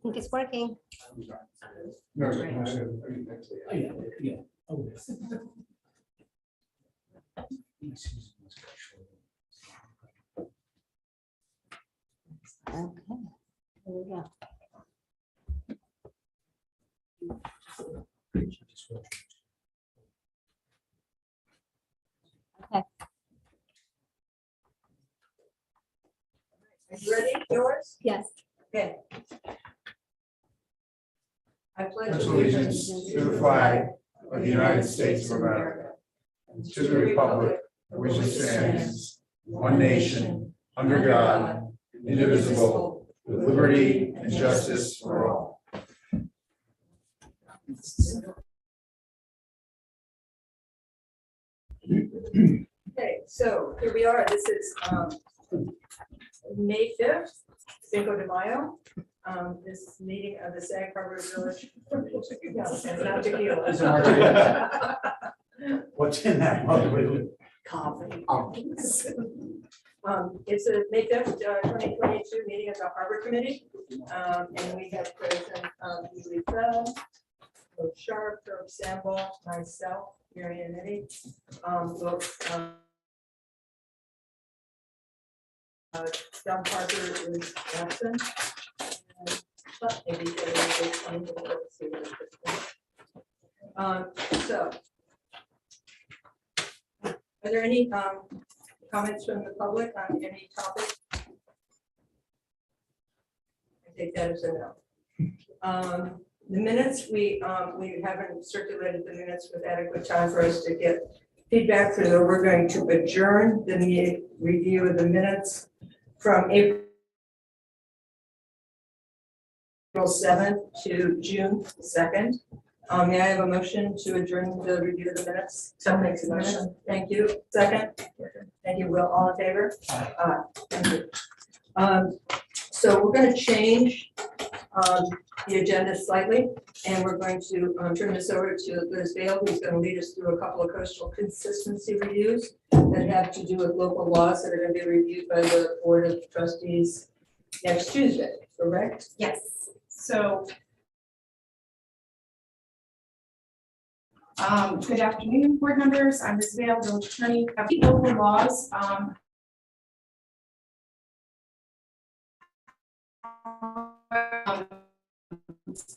think it's working. No, Yeah. Oh, yes. Okay. There we go. Okay. Are you ready, Doris? Yes. Okay. I pledge allegiance to the flag of the United States of America, and to the republic for which it stands, one nation, under God, indivisible, with liberty and justice for all. Okay, so here we are. This is May 5th, Cinco de Mayo. This meeting of the Sag Harbor Village. And not tequila. It's a margarita. What's in that? Coffee. It's a May 5th, 2022 meeting of the Harbor Committee. And we have President Julie Fell, Bill Sharp, Herb Sample, myself, Mary Ann Eddy. John Parker is absent. But maybe so. Are there any comments from the public on any topic? I take that as a no. The minutes, we haven't circulated the minutes with adequate time for us to get feedback, so we're going to adjourn the review of the minutes from April 7th to June 2nd. May I have a motion to adjourn the review of the minutes? So makes a motion. Thank you. Second. Thank you. Will, all in favor? Thank you. So we're going to change the agenda slightly, and we're going to turn this over to Liz Vale, who's going to lead us through a couple of coastal consistency reviews that have to do with local laws that are going to be reviewed by the Board of Trustees next Tuesday, correct? Yes, so. Good afternoon, board members. I'm Ms. Vale, village attorney. A few local laws.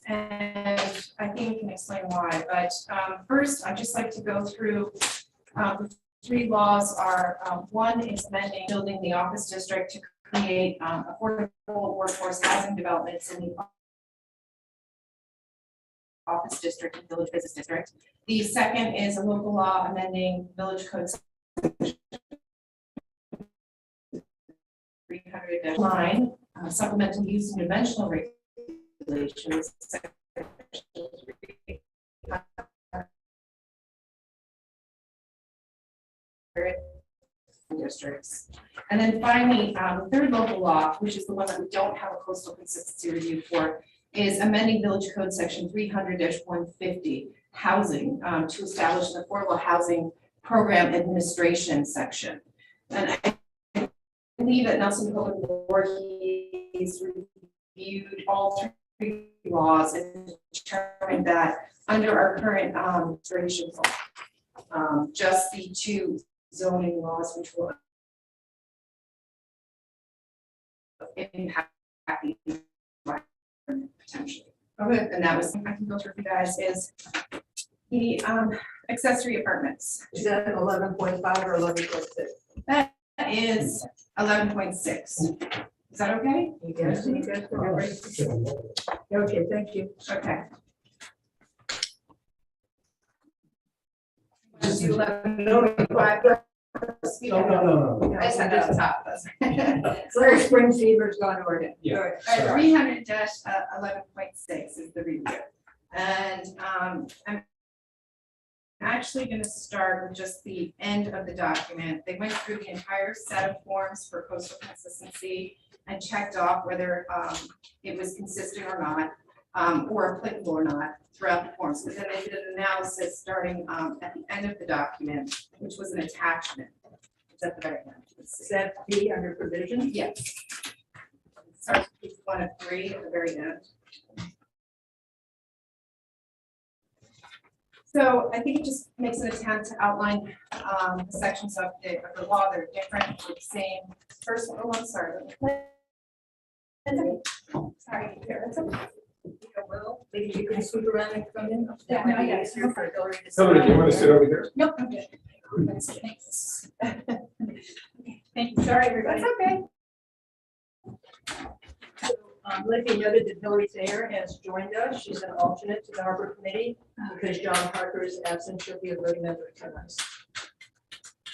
And I think we can explain why, but first I'd just like to go through the three laws. One is amending building the office district to create affordable workforce housing developments in the office district and village business district. The second is a local law amending village code 300-9 supplemental use and conventional regulations. Districts. And then finally, the third local law, which is the one that we don't have a coastal consistency review for, is amending village code section 300-150 housing to establish an affordable housing program administration section. And I believe that Nelson Public Board, he's reviewed all three laws and determined that under our current administration, just the two zoning laws which will impact the environment potentially. Okay, and that was, I can go through for you guys, is the accessory apartments. Is that 11.5 or 11.6? That is 11.6. Is that okay? Yes. Okay, thank you. Okay. Just 11.5. No. I just had that at the top. Larry Spring Fever's gone over. Yeah. 300-11.6 is the review. And I'm actually going to start with just the end of the document. They went through the entire set of forms for coastal consistency and checked off whether it was consistent or not, or applicable or not throughout the forms. But then they did an analysis starting at the end of the document, which was an attachment. It's at the very end. Is that B under provision? Yes. Sorry. one of three at the very end. So I think it just makes an attempt to outline the sections of the law that are different, or the same. First, oh, I'm sorry. Sorry, that's okay. Will, maybe you can sweep around and come in. Yeah, That might no, be yeah. easier for Hillary to Hillary, do you see. want to sit over here? Nope, I'm good. Thanks. Thank you. Sorry, everybody. That's okay. Let me noted that Hillary Thayer has joined us. She's an alternate to the Harbor Committee because John Parker is absent. She'll be a voting member tonight.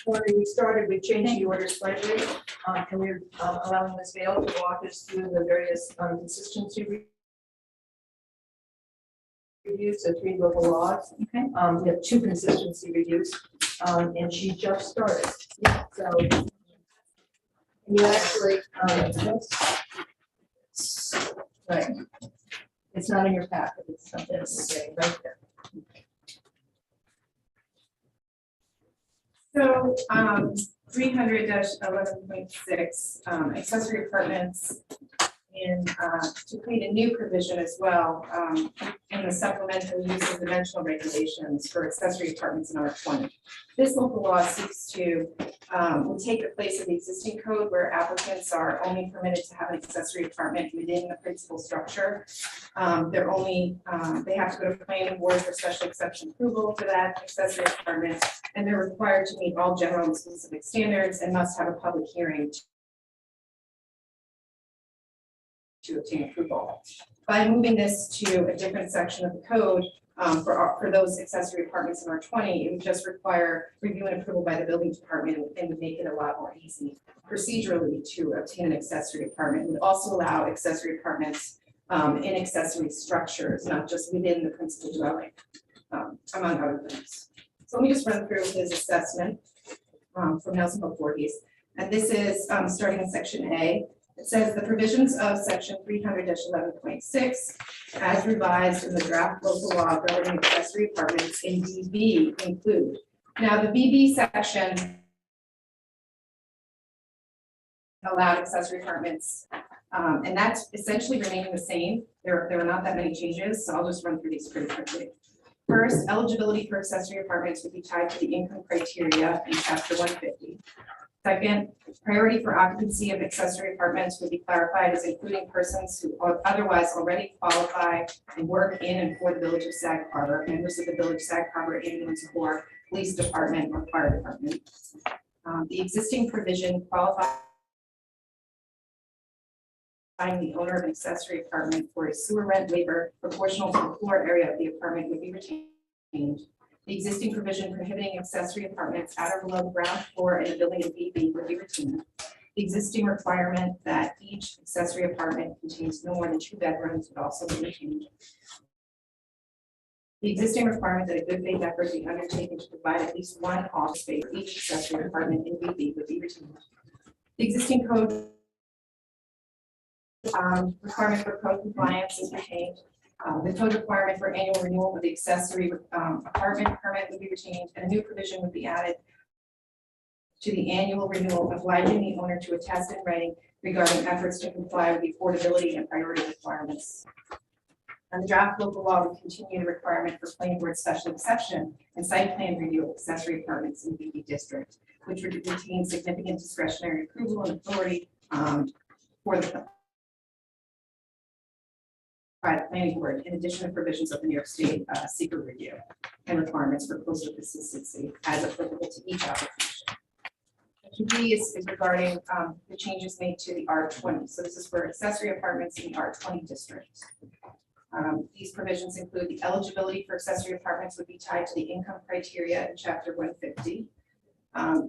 When we started, we changed the order slightly. And we're allowing Ms. Vale to walk us through the various consistency reviews, so 3 local laws. Okay. We have 2 consistency reviews, and she just started. So you actually, right. It's not in your packet. It's something right there. So, 300-11.6, accessory apartments, and to create a new provision as well, in the supplemental use of dimensional regulations for accessory apartments in R20. This local law seeks to will take the place of the existing code where applicants are only permitted to have an accessory apartment within the principal structure. They're only, they have to go to planning board for special exception approval for that accessory apartment, and they're required to meet all general and specific standards and must have a public hearing to obtain approval. By moving this to a different section of the code, for those accessory apartments in R20, it would just require review and approval by the building department and would make it a lot more easy procedurally to obtain an accessory apartment. It would also allow accessory apartments in accessory structures, not just within the principal dwelling, among other things. So let me just run through his assessment from Nelson Pope Voorhees. And this is starting in section A. It says the provisions of section 300-11.6 as revised in the draft local law governing accessory apartments in BB include. Now the BB section allowed accessory apartments, and that's essentially remaining the same. There are not that many changes, so I'll just run through these pretty quickly. First, eligibility for accessory apartments would be tied to the income criteria in chapter 150. Second, priority for occupancy of accessory apartments would be clarified as including persons who otherwise already qualify and work in and for the Village of Sag Harbor, members of the Village Sag Harbor Ambulance Corps, Police Department, or Fire Department. The existing provision qualifies the owner of an accessory apartment for a sewer rent waiver proportional to the floor area of the apartment would be retained. The existing provision prohibiting accessory apartments at or below the ground floor in a building in BB would be retained. The existing requirement that each accessory apartment contains no more than 2 bedrooms would also be retained. The existing requirement that a good faith effort be undertaken to provide at least 1 office space for each accessory apartment in BB would be retained. The existing code requirement for code compliance is retained. The code requirement for annual renewal of the accessory apartment permit would be retained, and a new provision would be added to the annual renewal, obliging the owner to attest in writing regarding efforts to comply with the affordability and priority requirements. And the draft local law would continue the requirement for planning board special exception and site plan review of accessory apartments in BB district, which would retain significant discretionary approval and authority for the by the planning board, in addition to provisions of the New York State secret review and requirements for coastal consistency as applicable to each application. Section B is regarding the changes made to the R20. So this is for accessory apartments in the R20 district. These provisions include the eligibility for accessory apartments would be tied to the income criteria in chapter 150.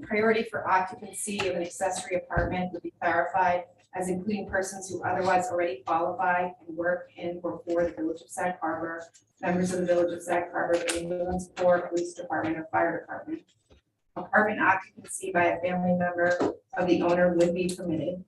Priority for occupancy of an accessory apartment would be clarified as including persons who otherwise already qualify and work in or for the Village of Sag Harbor, members of the Village of Sag Harbor, Ambulance Corps, Police Department, or Fire Department. Apartment occupancy by a family member of the owner would be permitted.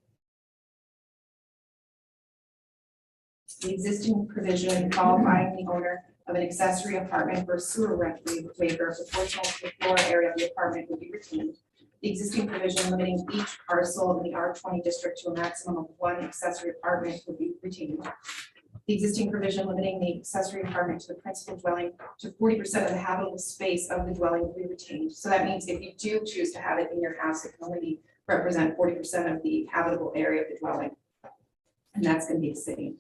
The existing provision qualifying the owner of an accessory apartment for sewer rent waiver proportional to the floor area of the apartment would be retained. The existing provision limiting each parcel in the R20 district to a maximum of 1 accessory apartment would be retained. The existing provision limiting the accessory apartment to the principal dwelling to 40% of the habitable space of the dwelling will be retained. So that means if you do choose to have it in your house, it can only represent 40% of the habitable area of the dwelling. And that's going to be the same.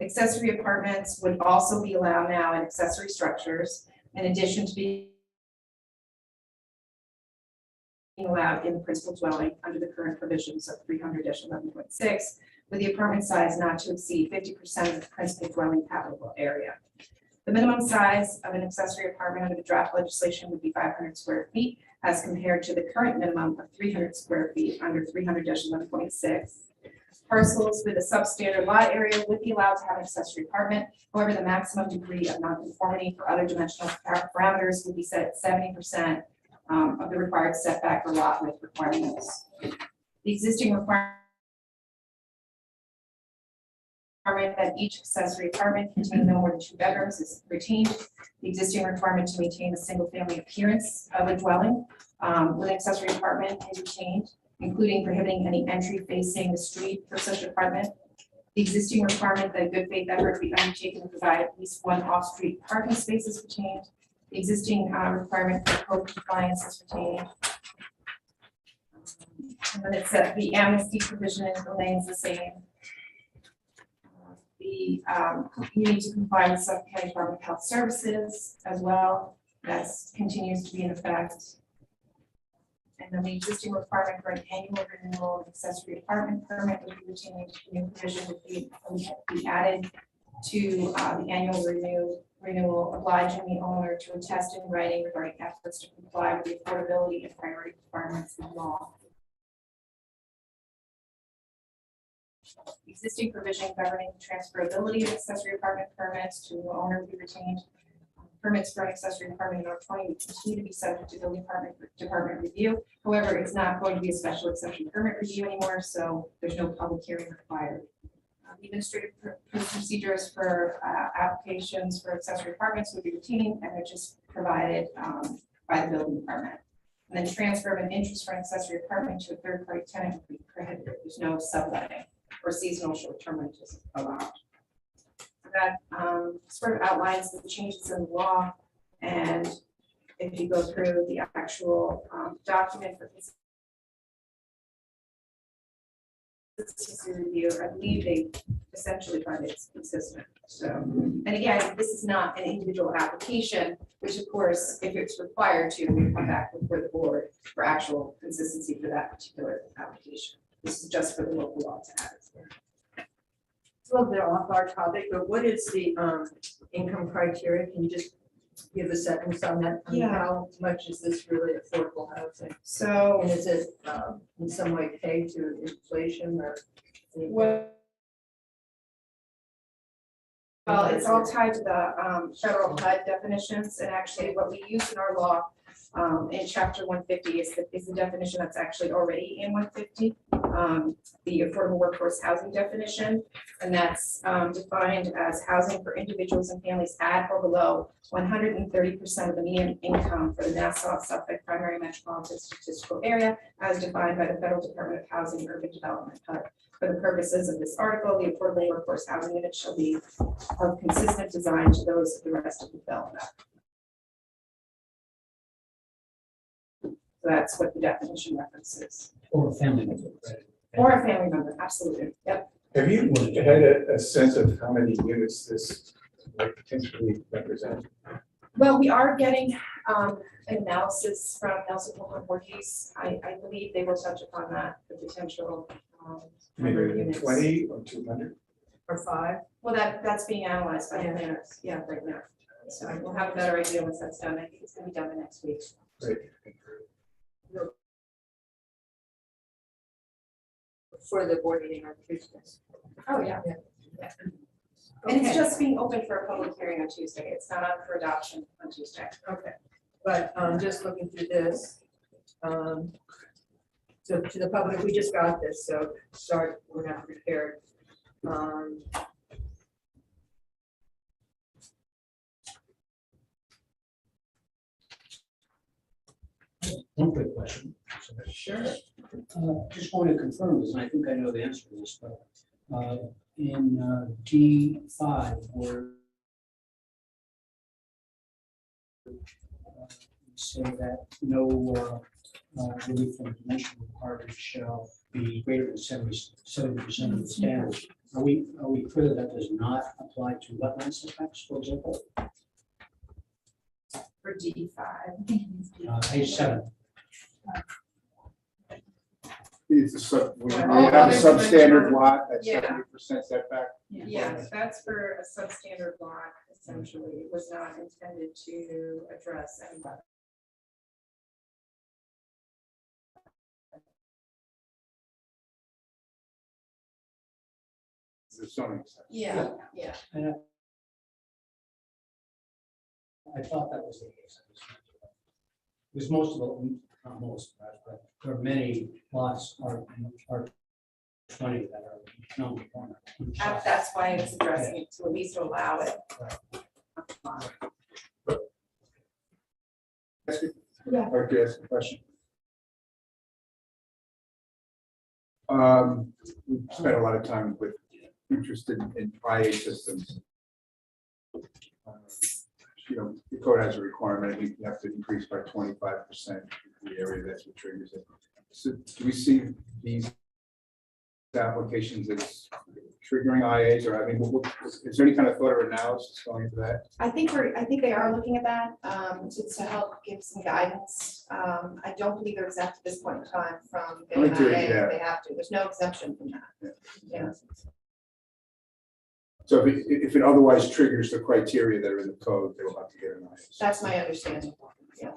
Accessory apartments would also be allowed now in accessory structures, in addition to being allowed in the principal dwelling under the current provisions of 300-11.6, with the apartment size not to exceed 50% of the principal dwelling habitable area. The minimum size of an accessory apartment under the draft legislation would be 500 square feet, as compared to the current minimum of 300 square feet under 300-11.6. Parcels with a substandard lot area would be allowed to have an accessory apartment. However, the maximum degree of nonconformity for other dimensional parameters would be set at 70% of the required setback or lot width requirements. The existing requirement that each accessory apartment contain no more than 2 bedrooms is retained. The existing requirement to maintain a single-family appearance of a dwelling with an accessory apartment is retained, including prohibiting any entry facing the street for such apartment. The existing requirement that a good faith effort be undertaken to provide at least 1 off-street parking space is retained. The existing requirement for code compliance is retained. And then it said the amnesty provision remains the same. You need to comply with Suffolk County Department of Health Services as well. That continues to be in effect. And then the existing requirement for an annual renewal of accessory apartment permit would be retained. The new provision would be added to the annual renewal, obliging the owner to attest in writing regarding efforts to comply with the affordability and priority requirements of law. Existing provision governing transferability of accessory apartment permits to the owner will be retained. Permits for an accessory apartment in R20 would continue to be subject to building department review. However, it's not going to be a special exception permit review anymore, so there's no public hearing required. Administrative procedures for applications for accessory apartments would be routine, and they're just provided by the building department. And then transfer of an interest for an accessory apartment to a third-party tenant would be prohibited. There's no subletting or seasonal short-term rentals allowed. That sort of outlines the changes in the law, and if you go through the actual document for consistency review, I believe they essentially find it's consistent. So, and again, this is not an individual application, which of course, if it's required to, we come back before the board for actual consistency for that particular application. This is just for the local law to add. It's a little bit off our topic, but what is the income criteria? Can you just give a sentence on that? I mean, Yeah. how much is this really affordable housing? So, And is it in some way paid to inflation or? well, it's all tied to the federal HUD definitions, and actually what we use in our law in chapter 150 is the definition that's actually already in 150, the affordable workforce housing definition, and that's defined as housing for individuals and families at or below 130% of the median income for the Nassau Suffolk primary metropolitan statistical area, as defined by the Federal Department of Housing and Urban Development HUD. For the purposes of this article, the affordable workforce housing unit shall be of consistent design to those of the rest of the development. So that's what the definition references. Or a family member, right? Or a family member, absolutely. Yep. Have you had a sense of how many units this might potentially represent? Well, we are getting analysis from Nelson Pope and Voorhees. I believe they will touch upon that, the potential number of Maybe units. 20 or 200? Or 5? Well, that's being analyzed by the planners, yeah, right now. So we'll have a better idea once that's done. I think it's gonna be done the next week. Great. For the board meeting on Tuesday. Oh, yeah. Yeah. And it's Okay. just being open for a public hearing on Tuesday. It's not up for adoption on Tuesday. Okay, but just looking through this, so to the public, we just got this, so start, we're not prepared. One quick question. Sure. Just want to confirm this, and I think I know the answer to this, but In D5, where say that no relief from dimensional requirements shall be greater than 70% of the standard. Are we clear that does not apply to wetland setbacks, for example? For D5. Page 7. It's a sub, we have Oh, a there's substandard lot at Yeah. 70% setback. Yes, that's for a substandard lot, essentially. It was not intended to address anybody. The zoning section. Yeah, yeah. And I thought that was the case. Because most of them, not most, but there are many lots are 20 that are non-conforming. That's why it's addressing it, to at least allow it. Yeah. Okay, ask a question. We spent a lot of time with interested in IA systems. You know, the code has a requirement, I think you have to increase by 25% the area, that's what triggers it. So do we see these applications as triggering IAs, or I mean, is there any kind of thought or analysis going into that? I think they are looking at that, to help give some guidance. I don't believe they're exempt at this point in time from I think there- IA, yeah. if they have to. There's no exemption from that. Yeah. So if it otherwise triggers the criteria that are in the code, they will have to get an IA. That's my understanding. Yeah.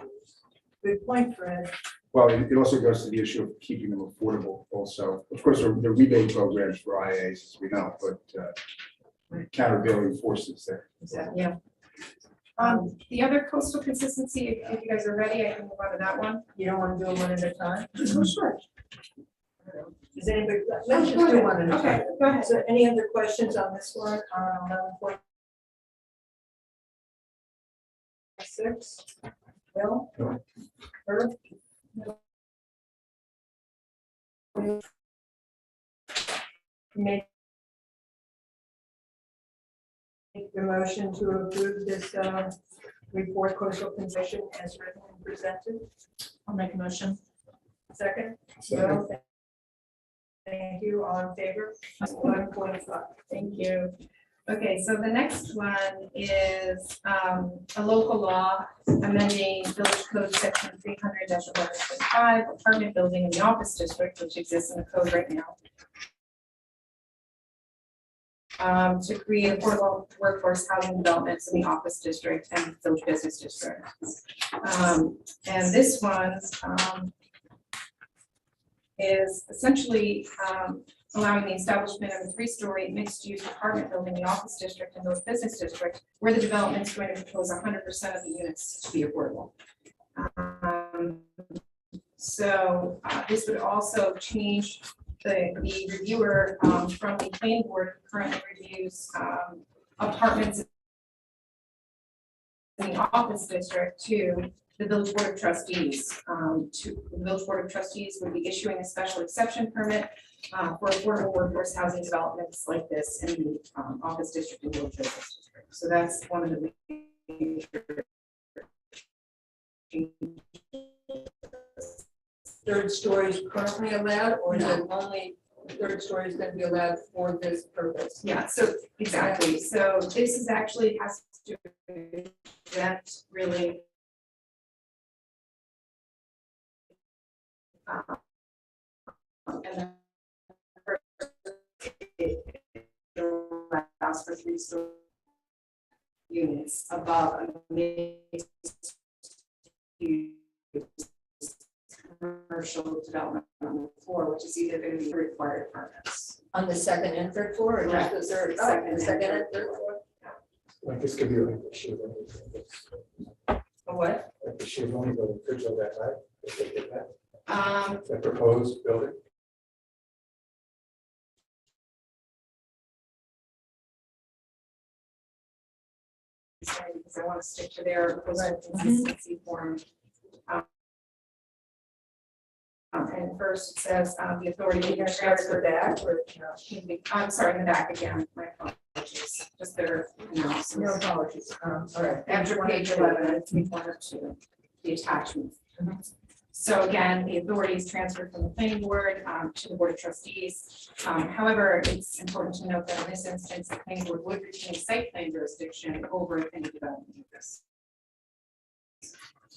Good point, Fred. Well, it also goes to the issue of keeping them affordable also. Of course, there are rebate programs for IAs, as we know, but countervailing forces there. Yeah. The other coastal consistency, if you guys are ready, I can move on to that one. You don't want to do them one at a time? Oh, sure. Does anybody, let's just do one at a Okay, time. go ahead. So any other questions on this one, on 11.6? Bill? Herb? Make the motion to approve this report coastal condition as written and presented. I'll make a motion. Second? Second. Bill? Thank you, all in favor? 11.5. Thank you. Okay, so the next one is a local law amending Village Code Section 300-11.5, apartment building in the office district, which exists in the code right now, to create affordable workforce housing developments in the office district and village business district. And this one is essentially allowing the establishment of a 3-story mixed-use apartment building in the office district and village business district, where the development is going to propose 100% of the units to be affordable. So this would also change the reviewer from the planning board who currently reviews apartments in the office district to the village board of trustees. The village board of trustees would be issuing a special exception permit for affordable workforce housing developments like this in the office district and village business district. So that's one of the major Third story is currently allowed, or is it only third story is going to be allowed for this purpose? Yeah, so exactly. So this is actually has to prevent really and then it allows for 3-story units above a mixed use commercial development on the floor, which is either going to be required permits. On the second and third floor, or just the third? Oh, Second the and second third. and third floor. Like this could be like the shield, A what? like the shield only building could go that high. If they did that, Um, that proposed building. because I want to stick to their coastal consistency form. And first it says, the authority You're to gonna start at the transfer back or? I'm sorry, in the back again, my apologies, just their analysis. No apologies. All right. After page 11, it's page 1 or 2, the attachments. So again, the authority is transferred from the planning board to the board of trustees. However, it's important to note that in this instance, the planning board would retain site plan jurisdiction over any development of this,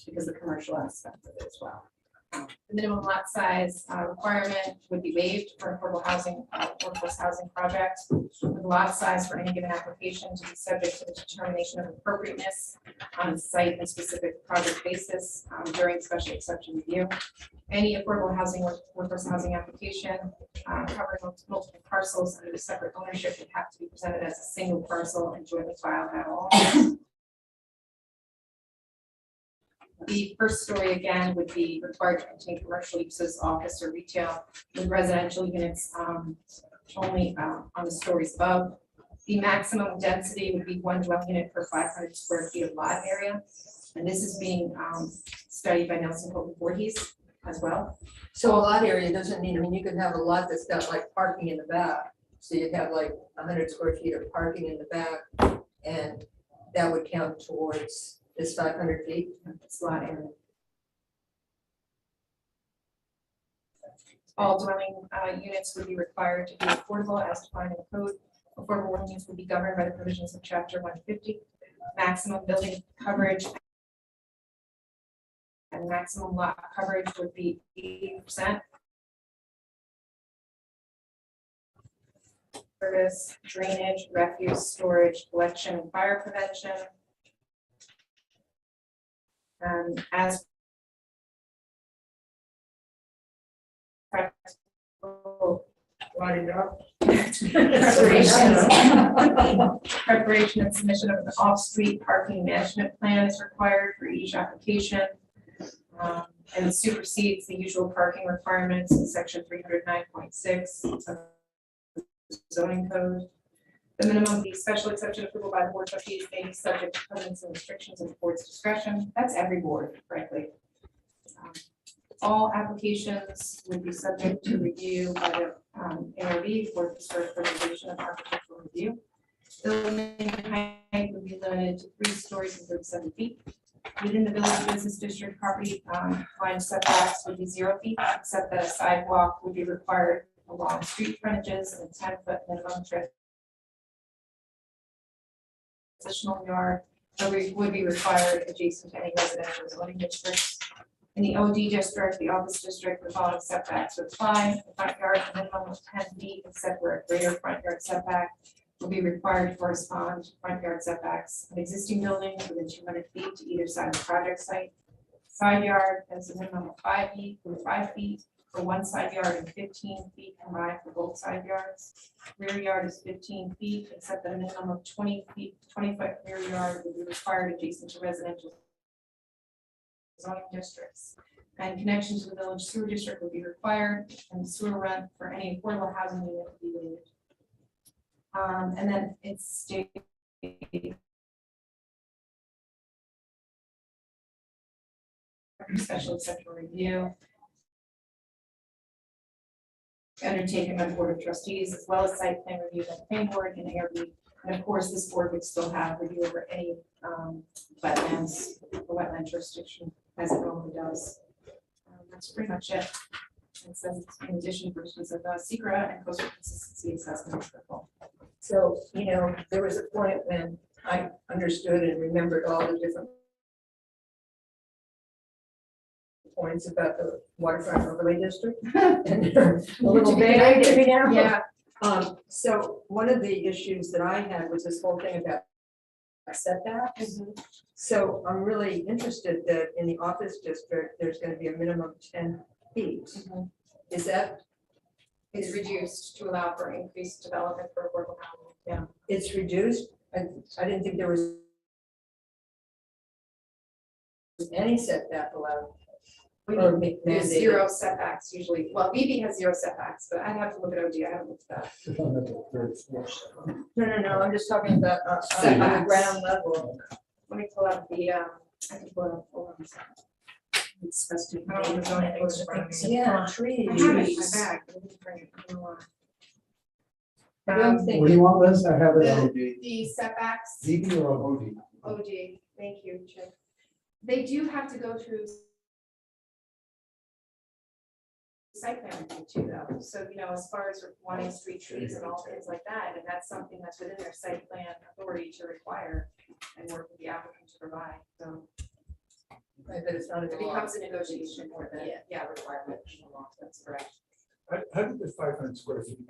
because of the commercial aspect of it as well. The minimum lot size requirement would be waived for affordable housing, workforce housing projects. The lot size for any given application to be subject to the determination of appropriateness on site and specific project basis during special exception review. Any affordable housing or workforce housing application covering multiple parcels under separate ownership would have to be presented as a single parcel and jointly filed at all. The first story again would be required to contain commercial uses, office or retail, with residential units only on the stories above. The maximum density would be 1 dwelling unit per 500 square feet of lot area. And this is being studied by Nelson Pope and Voorhees as well. So a lot area doesn't mean, I mean, you could have a lot that's got like parking in the back. So you'd have like 100 square feet of parking in the back, and that would count towards this 500 feet. It's lot area. All dwelling units would be required to be affordable as defined in the code. Affordable dwelling units would be governed by the provisions of chapter 150. Maximum building coverage and maximum lot coverage would be 80%. Service, drainage, refuse, storage, collection, and fire prevention. As Write it up. preparation and submission of an off-street parking management plan is required for each application. And supersedes the usual parking requirements in section 309.6 of the zoning code. The minimum, the special exception approval by the board of trustees may be subject to covenants and restrictions of the board's discretion. That's every board, frankly. All applications would be subject to review by the ARB for historic preservation and architectural review. Building height would be limited to 3 stories and 37 feet. Within the village business district, property line setbacks would be 0 feet, except that a sidewalk would be required along street frontages and 10-foot minimum transitional yard would be required adjacent to any residential zoning districts. In the OD district, the office district, the following setbacks would apply. The front yard minimum of 10 feet, except where a greater front yard setback will be required to correspond to front yard setbacks of existing buildings within 200 feet to either side of the project site. Side yard has a minimum of 5 feet for one side yard and 15 feet combined for both side yards. Rear yard is 15 feet, except that a minimum of 20 foot rear yard will be required adjacent to residential zoning districts. And connection to the village sewer district will be required, and the sewer rent for any affordable housing unit will be waived. And then it's stated special exception review undertaken by the board of trustees, as well as site plan review by the planning board and ARB. And of course, this board would still have review over any wetlands, or wetland jurisdiction, as it normally does. That's pretty much it. It says in addition, versions of secret and coastal consistency assessment. So, you know, there was a point when I understood and remembered all the different points about the waterfront overlay district. And a little bit, maybe now. Yeah. So one of the issues that I had was this whole thing about setbacks. So I'm really interested that in the office district, there's going to be a minimum of 10 feet. Is that? It's reduced to allow for increased development for affordable housing. Yeah. It's reduced? I didn't think there was any setback allowed. Or There's mandated. 0 setbacks usually. Well, BB has 0 setbacks, but I'd have to look at OD. I haven't looked at that. It's on the third floor. No, I'm just talking about on the Setbacks. ground level. Let me pull up the, I can pull it up. Hold on a second. it's supposed to. I don't know anything in front of me. Yeah, I trees. have it in my bag. I didn't bring it. I don't know why. I don't think What do you want, Liz? I have it on. The setbacks, DB or OD? OD, thank you, Chip. They do have to go through site plan review too, though. So, as far as wanting street trees and all things like that, and that's something that's within their site plan authority to require and work with the applicant to provide, so. Right, but it's not a It becomes a negotiation for the, requirement. That's correct. How did the 500 square feet?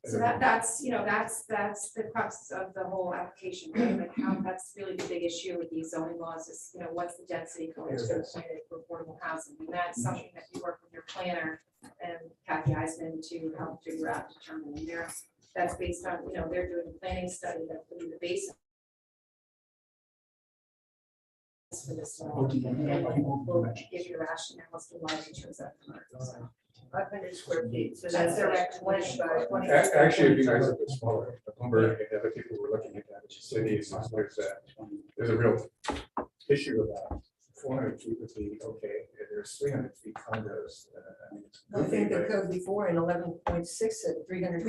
So that's the crux of the whole application, right? Like how, that's really the big issue with these zoning laws is, what's the density going to be for affordable housing? And that's something that you work with your planner and Kathy Eisman to help figure out, determine. And that's based on, they're doing a planning study that will be the basis for this. OD. And we'll give you rationale as to why they chose that. So 500 square feet, so That's that's their direct recommendation. 25. Actually, it'd be nice if it's smaller. Bloomberg and other people were looking at that. Cities, there's a real issue about 400 feet would be okay. If there's 300 feet condos. It's I think the goofy, code before in 11.6 said 300.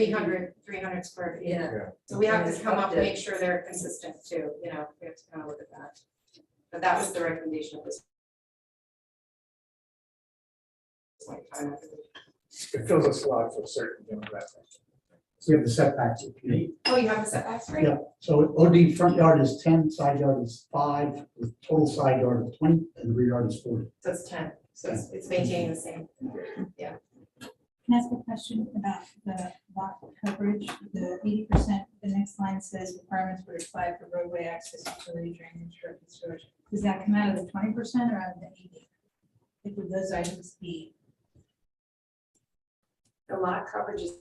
300 square feet. Yeah. So we have to come up and make sure they're consistent too, we have to kind of look at that. But that was the recommendation of this. Time. It fills a slot for certain demographics. We have the setbacks. if you need. Oh, you have the setbacks, right? Yeah, so OD front yard is 10, side yard is 5, with total side yard of 20, and the rear yard is 40. So it's 10, so it's maintaining the same. Can I ask a question about the lot coverage? The 80%, the next line says requirements would apply for roadway access, utility drainage, surface storage. Does that come out of the 20% or out of the 80? If would those items be? The lot coverage is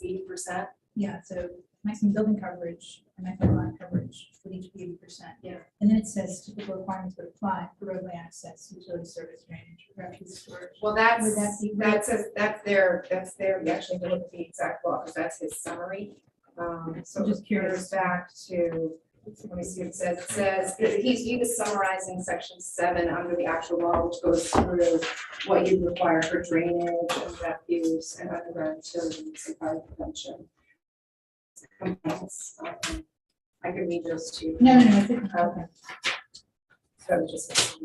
80%. Yeah, so maximum building coverage and maximum lot coverage would each be 80%. Yeah. And then it says typical requirements would apply for roadway access, utility service, drainage, refuse storage. Well, that's, Would that be- that's their, you actually have to look at the exact law, because that's his summary. So I'm just curious. it goes back to, let me see what it says, he was summarizing section 7 under the actual law, which goes through what you require for drainage and refuse and underground utilities and fire prevention. Complaints. I can read those too. No, it's okay. So it's just.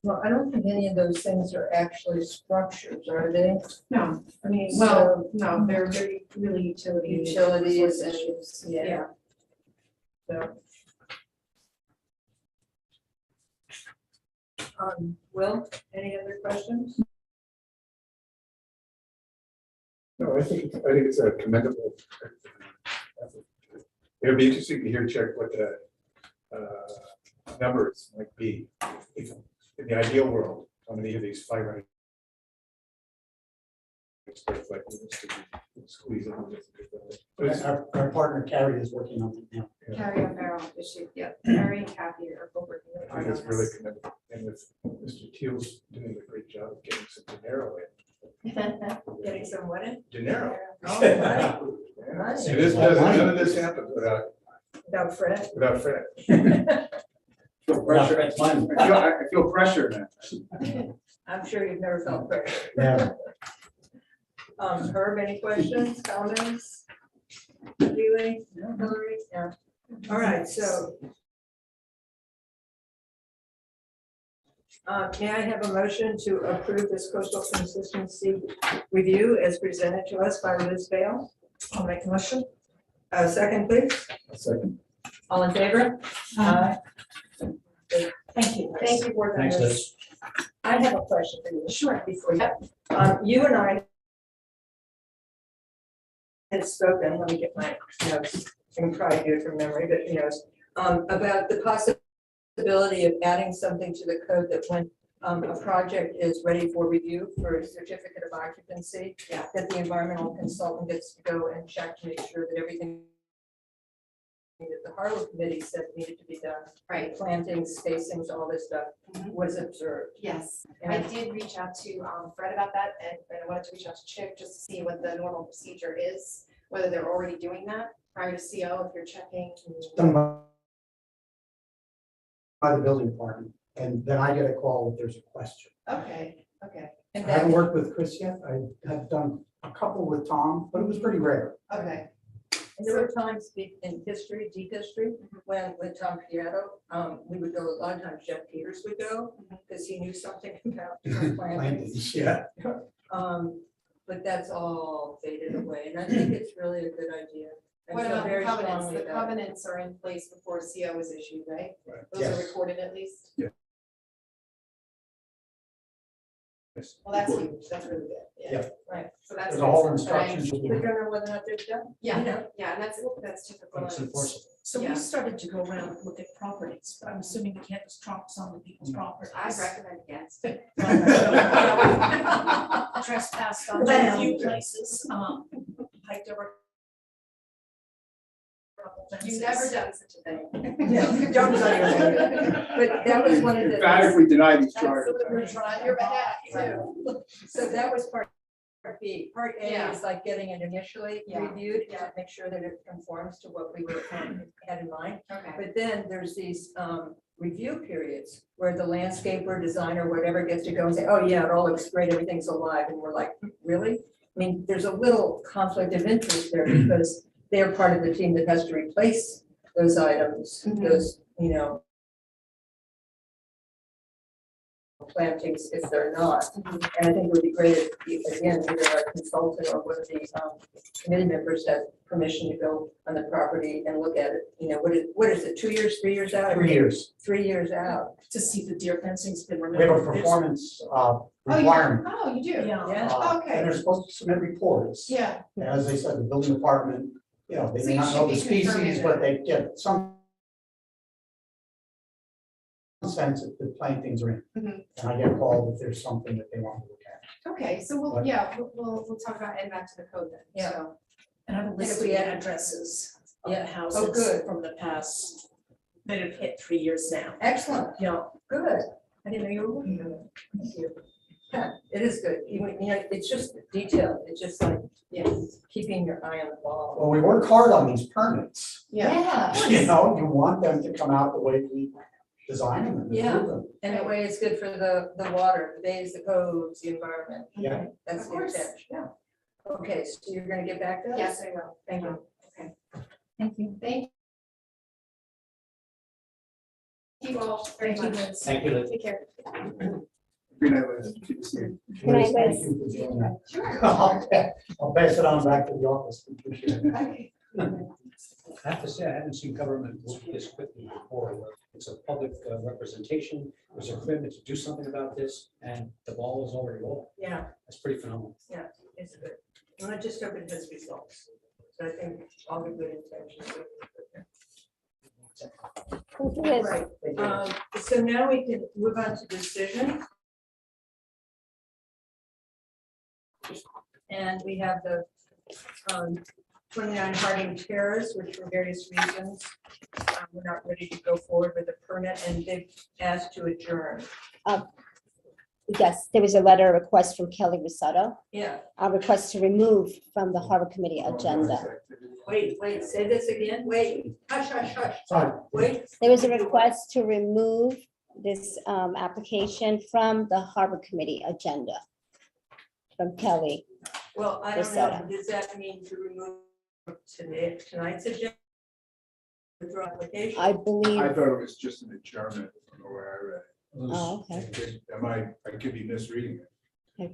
Well, I don't think any of those things are actually structures, are they? No, I mean, well, no, they're very really utility. utilities and, yeah. Yeah. So. Will, any other questions? No, I think it's a commendable effort. It'll be interesting to hear, Chuck, what the numbers might be. If in the ideal world, how many of these 500 square foot units could be squeezed into this big building? But our partner Carrie is working on it now. Carrie O'Farrell issue, yeah, Carrie and Kathy are both working really I hard think on it's really this. commendable. And with Mr. Teal's doing a great job of getting some dinero in. Getting some what in? Dinero. Oh, Yeah. Nice. And this doesn't, none of this happens Without Fred? without Fred. Feel pressure at time. I feel pressure now. I'm sure you've never felt pressure. Yeah. Herb, any questions, comments? Julie, Hillary? No. All right, so. May I have a motion to approve this coastal consistency review as presented to us by Liz Bale? I'll make a motion. Second, please. Second. All in favor? Thank you. Thank you, board Thanks, members. Liz. I have a question for you. Sure. Before you, you and I had spoken, let me get my notes, I can try to do it from memory, but who knows, about the possibility of adding something to the code that when a project is ready for review for a certificate of occupancy, that the environmental consultant gets to go and check to make sure that everything that the Harbor Committee said needed to be done, Right, plantings, spacings, all this stuff, was observed. yes, I did reach out to Fred about that, and I wanted to reach out to Chip just to see what the normal procedure is, whether they're already doing that. prior to CO if you're checking? Done by the building department, and then I get a call if there's a question. Okay, okay, I haven't worked with Chris yet. I have done a couple with Tom, but it was pretty rare. okay. And there were times in history, deep history, when with Tom Pietro, we would go, a lot of times Jeff Peters would go, because he knew something about different plantings. Plantings, yeah. But that's all faded away, and I think it's really a good idea. I What feel about the very covenants? strongly The about it. covenants are in place before CO is issued, right? Right. Those are Yes. recorded at least? Yes. Well, that's huge, that's really good, yeah. Yeah. Right. So that's. There's a whole good. But I- instruction. We don't know whether or not they're done. Yeah, You know? yeah, and that's typical. But it's enforceable. So Yeah. we started to go around and look at properties, but I'm assuming we can't just drop some of people's properties. I recommend against it. Trespassed on a few places, hiked over. a couple You've fences. never done such a thing. Yeah, you don't tell your But that was one of the. Emphatically deny these charges. Absolutely, we're trying your behalf too. So that was part B. Part A Yeah. is like getting it initially Yeah. reviewed to Yeah. make sure that it conforms to what we were had in mind. Okay. But then there's these review periods where the landscaper, designer, whatever gets to go and say, oh yeah, it all looks great, everything's alive. And we're like, really? I mean, there's a little conflict of interest there because they're part of the team that has to replace those items, Mhm. those, you know, plantings if they're not. Mhm. And I think it would be great if, again, either our consultant or one of the committee members had permission to go on the property and look at it. You know, what is it, 2 years, 3 years out? 3 years. 3 years out. To see if the deer fencing's been We have a removed. performance Oh, you, requirement. oh, you do? Yeah. Yeah. Okay. And they're supposed to submit reports. Yeah, And as I said, the building department, you know, they So may you not should know the be confirming species, that. but they get some sense that the plantings are in. Mhm. And I get called if there's something that they want to look at. okay, so we'll, But- yeah, we'll talk about adding that to the code then. Yeah. So, And I have a list of we the had- addresses of Yeah. the Oh, houses good. from the past, that have hit 3 years now. Excellent. Yeah. Good. I didn't know you were working on it. Thank you. Yeah, it is good. You know, it's just detailed. It's just like, yes, keeping your eye on the ball. Well, we work hard on these permits. yeah. You know, you want them to come out the way we design them and Yeah. approve them. And that way it's good for the water, the bays, the coves, the environment. Yeah. That's Of the course. intention. Yeah. Okay, so you're gonna get back to us? Yes, I will. Thank you. Thank you. Thank you all very Thank you, much. Liz. Thank you, Liz. Take care. Good night, Liz. Good to see you. Good night, Thank Liz. you for doing that. Sure. I'll pass it on back to the office. Appreciate it. Okay. I have to say, I haven't seen government move this quickly before. Where it's a public representation, there's a commitment to do something about this, and the ball is already rolling. Yeah, That's pretty phenomenal. it's good. And I just hope it has results. So I think all the good intentions. Thank you, Liz. Right. So now we can move on to decision. And we have the 29 Harding Terrace, which for various reasons, we're not ready to go forward with the permit, and they've asked to adjourn. Yes, there was a letter request from Kelly Risotto, Yeah, a request to remove from the Harbor Committee agenda. wait, say this again, wait, hush, hush, hush, Sorry. wait. There was a request to remove this application from the Harbor Committee agenda from Kelly. Well, I don't Risotto. know, does that mean to remove tonight's agenda? Withdraw application? I believe, I thought it was just an adjournment from where I read it. oh, okay. I could be misreading it.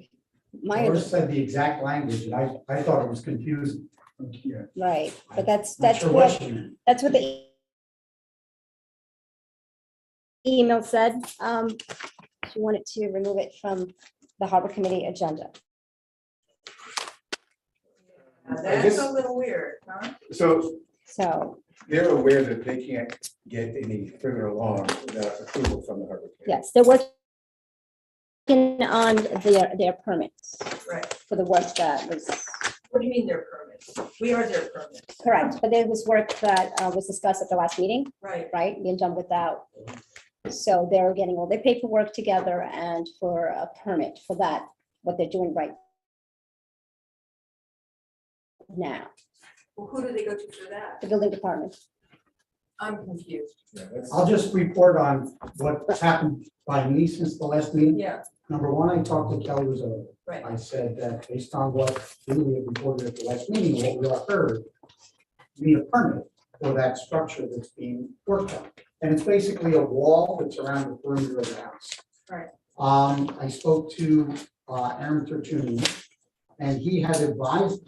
My, Laura said the exact language, and I thought it was confusing. Yeah. right, but that's Not sure what what, she meant. that's what the email said. She wanted to remove it from the Harbor Committee agenda. Now, That's a little weird, huh? So So, they're aware that they can't get any further along without approval from the Harbor Committee. yes, they're working on their permits Right, for the work that was what do you mean their permits? We are their permits, correct, but there was work that was discussed at the last meeting, right? right, being done without. So they're getting all their paperwork together and for a permit for that, what they're doing right now. Well, who do they go to for that? the building department. I'm confused. Yeah, that's- I'll just report on what's happened by me since the last meeting. Yeah, Number one, I talked to Kelly Rosario. right. I said that based on what we had reported at the last meeting, what we all heard, we need a permit for that structure that's being worked on. And it's basically a wall that's around the perimeter of the house. Right. I spoke to Aaron Tertuni, and he had advised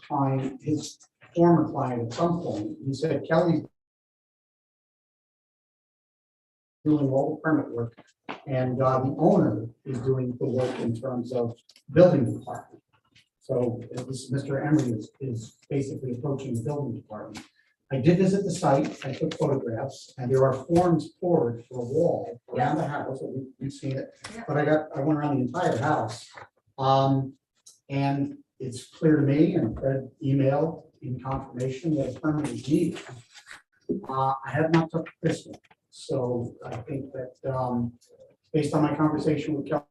his former client at some point. He said Kelly's doing all the permit work, and the owner is doing the work in terms of building department. So this Mr. Emery is basically approaching the building department. I did visit the site, I took photographs, and there are forms poured for a wall around the house, and we've seen it. Yeah. But I went around the entire house. And it's clear to me, and Fred emailed in confirmation that a permit is needed. I have not took this one, so I think that, based on my conversation with Kelly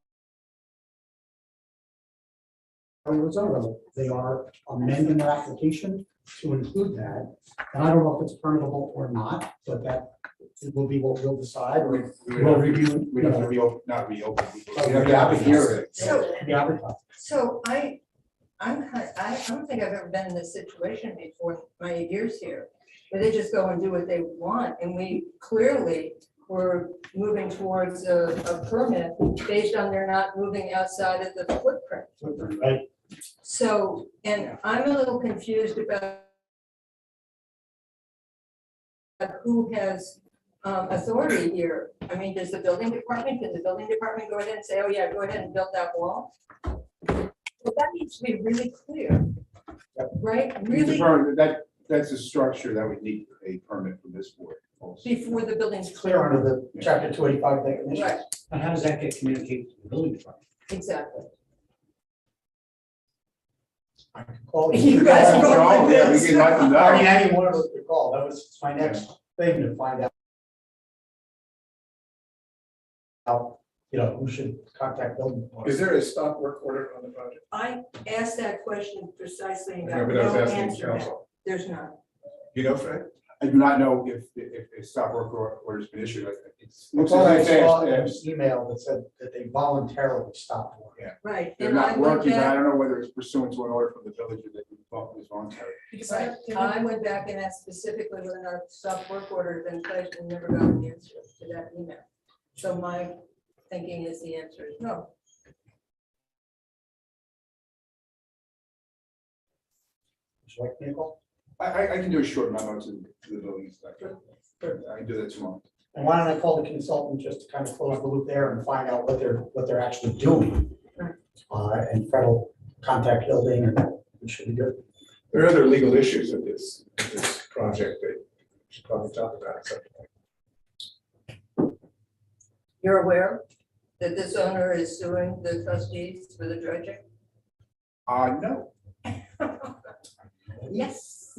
Rosario, they are amending their application to include that. And I don't know if it's permittable or not, but that it will be what we'll decide, or we'll review. We have to reopen, not reopen. Oh, We have to hear it. So, The advertising. so I don't think I've ever been in this situation before in my years here, where they just go and do what they want, and we clearly were moving towards a permit based on they're not moving outside of the footprint. Right. So, and I'm a little confused about who has authority here. I mean, does the building department, can the building department go ahead and say, oh yeah, go ahead and build that wall? Well, that needs to be really clear, right? Really, That's a structure that would need a permit from this board also. before the building's It's clear under the chapter 285 Right, definition. And how does that get communicated to the building department? exactly. I can call You guys are going like Yeah, we this. can let them know. I mean, any one of us could call. That was my next thing to find out. Who should contact building department. Is there a stop work order on the project? I asked that question precisely and got Remember that no was asking answer back. council. There's none. You know, Fred? I do not know if a stop work order has been issued. It's. That's all I saw in They're an email that said that they voluntarily stopped work. Right. And not I went working, but I back, don't know whether it's pursuant to an order from the village or that was voluntary. Because right, I went back and asked specifically whether or not a stop work order had been placed and never got an answer to that email. So my thinking is the answer is no. Would you like me to call? I can do a short memo to the building inspector. I can do that tomorrow. And why don't I call the consultant just to kind of close the loop there and find out what they're actually doing? And Fred will contact building and it should be good. There are other legal issues of this project that we should probably talk about at some point. You're aware that this owner is suing the trustees for the dredging? No. Yes.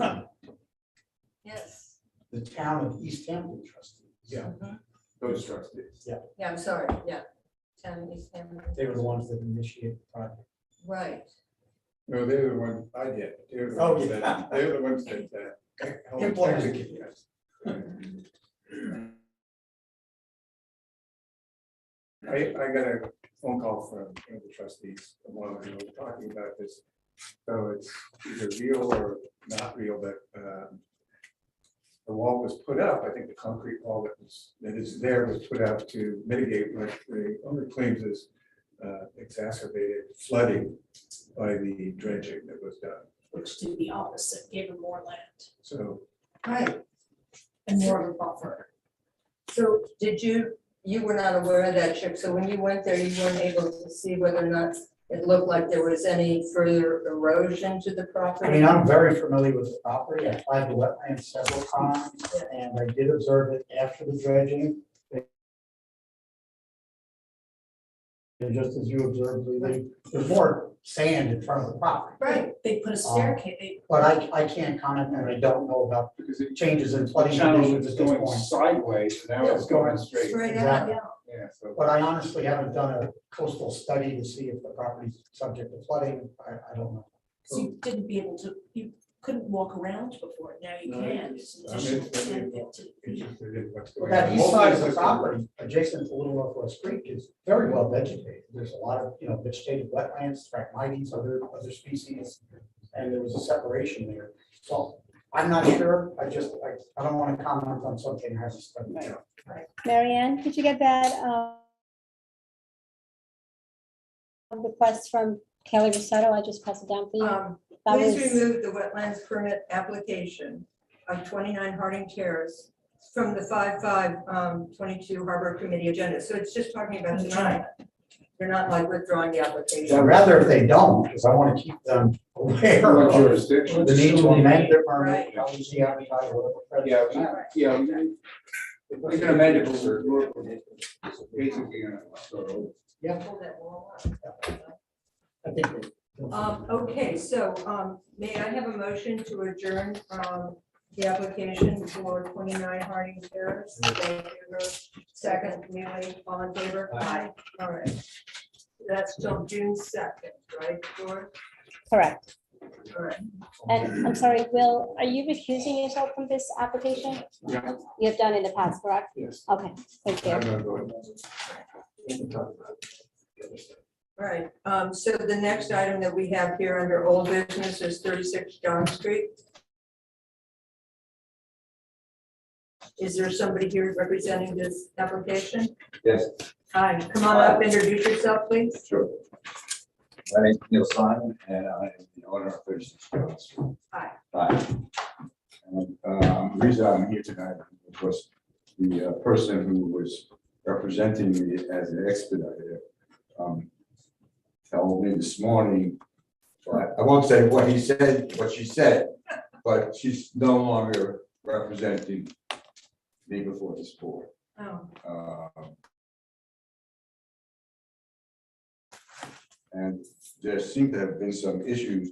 Yes. The town of East Hampton trustees. Yeah. Mhm. Those trustees. Yeah, I'm sorry, yeah. Town of East Hampton. They were the ones that initiated the project. Right. No, they're the ones, I did. They're the Oh, ones yeah. that, they're the ones that. helped Implemented. execute this. I got a phone call from one of the trustees, one of them was talking about this. So it's either real or not real, but the wall was put up, I think the concrete wall that is there was put up to mitigate what the owner claims is exacerbated flooding by the dredging that was done. which did the opposite, gave them more land So Right. and more of a buffer. So did you were not aware of that, Chip, so when you went there, you weren't able to see whether or not it looked like there was any further erosion to the property? I mean, I'm very familiar with the property. I applied the wetlands several times and I did observe it after the dredging. And just as you observed, there's more sand in front of the property. Right, They put a staircase, they, But I can't comment and I don't know about because it changes in the flooding channel conditions was at this going point. sideways, and now it's going straight. straight out, Exactly. yeah. Yeah, so. But I honestly haven't done a coastal study to see if the property's subject to flooding. I don't know. so you didn't be able to, you couldn't walk around before, now you No, can. it's- It's I mean, additional it's- benefit to- Interested in what's Well, going that on. east side of the property adjacent to Little Northwest Creek is very well vegetated. There's a lot of, vegetated wetlands, phragmites, other species, and there was a separation there. So I'm not sure. I don't want to comment on something I haven't studied. Marianne, did you get that request from Kelly Rossetto? I just passed it down for you. That Please was- remove the wetlands permit application of 29 Harding Terrace from the 5/5/22 Harbor Committee agenda. So it's just talking about tonight. They're not like withdrawing the I'd application. rather if they don't, because I want to keep them aware What of jurisdiction? the need to amend their permit, Right. LEC advertise, whatever. Yeah, we can amend it, but we're basically gonna start over. Yeah, Pull that wall up. I think. that- Okay, so may I have a motion to adjourn the application for 29 Harding Terrace? Thank you, Rose. Second, Neely, all in favor? Aye. All right. That's till June 2nd, right, George? Correct. All right. And I'm sorry, Will, are you recusing yourself from this application? Yeah. You have done in the past, correct? Yes. Okay, thank you. I'm gonna go ahead. All right, so the next item that we have here under old business is 36 John Street. Is there somebody here representing this application? Yes, Hi, come on up, introduce yourself, please. sure. My name is Neil Simon, and I am the owner of 36 John Street. Hi. Hi. And the reason I'm here tonight was the person who was representing me as an expediter told me this morning, I won't say what he said, what she said, but she's no longer representing me before this board. Oh, And there seem to have been some issues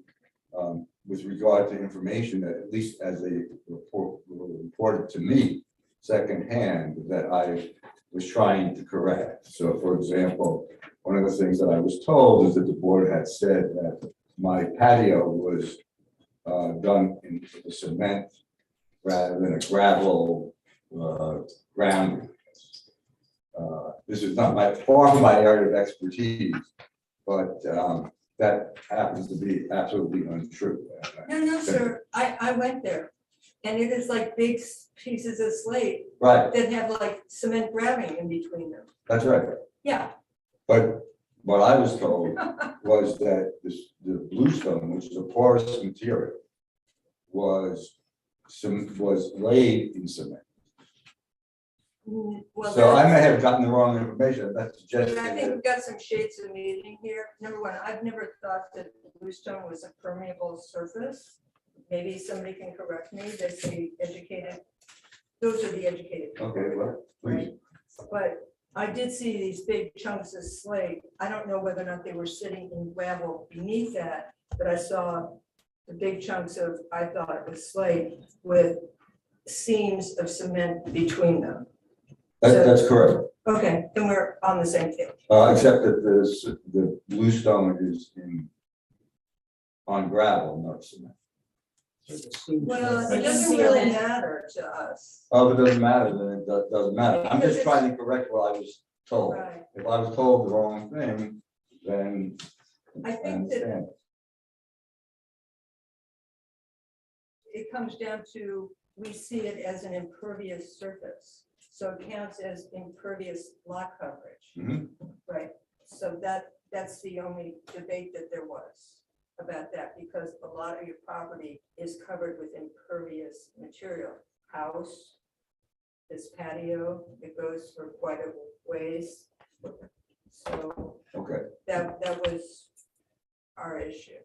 with regard to information that, at least as they reported to me secondhand, that I was trying to correct. So for example, one of the things that I was told is that the board had said that my patio was done in cement rather than a gravel ground. This is not far from my area of expertise, but that happens to be absolutely untrue. no, sir, I went there, and it is like big pieces of slate Right, that have like cement graving in between them. that's right. Yeah, But what I was told was that the bluestone, which is a porous material, was laid in cement. well. So I that's- may have gotten the wrong information. That's suggesting I think that. we've got some shades of meeting here. Number one, I've never thought that bluestone was a permeable surface. Maybe somebody can correct me, they say educated, those are the educated people. Okay, well, please. But I did see these big chunks of slate. I don't know whether or not they were sitting in gravel beneath that, but I saw the big chunks of, I thought it was slate with seams of cement between them. That's correct. Okay, then we're on the same page. Except that the bluestone is on gravel, not cement. Well, it But doesn't you really seal it. matter to us. Oh, if it doesn't matter, then it doesn't matter. I'm Because just trying to correct what I was told. Right. If I was told the wrong thing, then I I think that understand. it comes down to, we see it as an impervious surface. So it counts as impervious lot coverage, Mhm. right? So that's the only debate that there was about that, because a lot of your property is covered with impervious material. House, this patio, it goes for quite a ways. So Okay. that was our issue.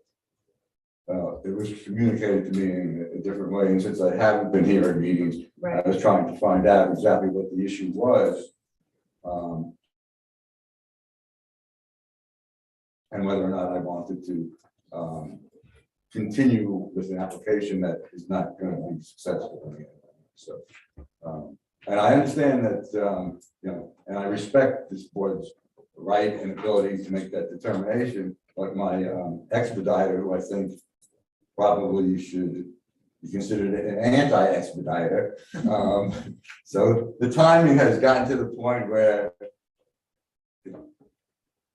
It was communicated to me in a different way, and since I haven't been here at meetings, I was trying to find out exactly what the issue was. And whether or not I wanted to continue with an application that is not going to be successful. So, and I understand that, and I respect this board's right and ability to make that determination, but my expediter, who I think probably should be considered an anti-expediter. So the timing has gotten to the point where, you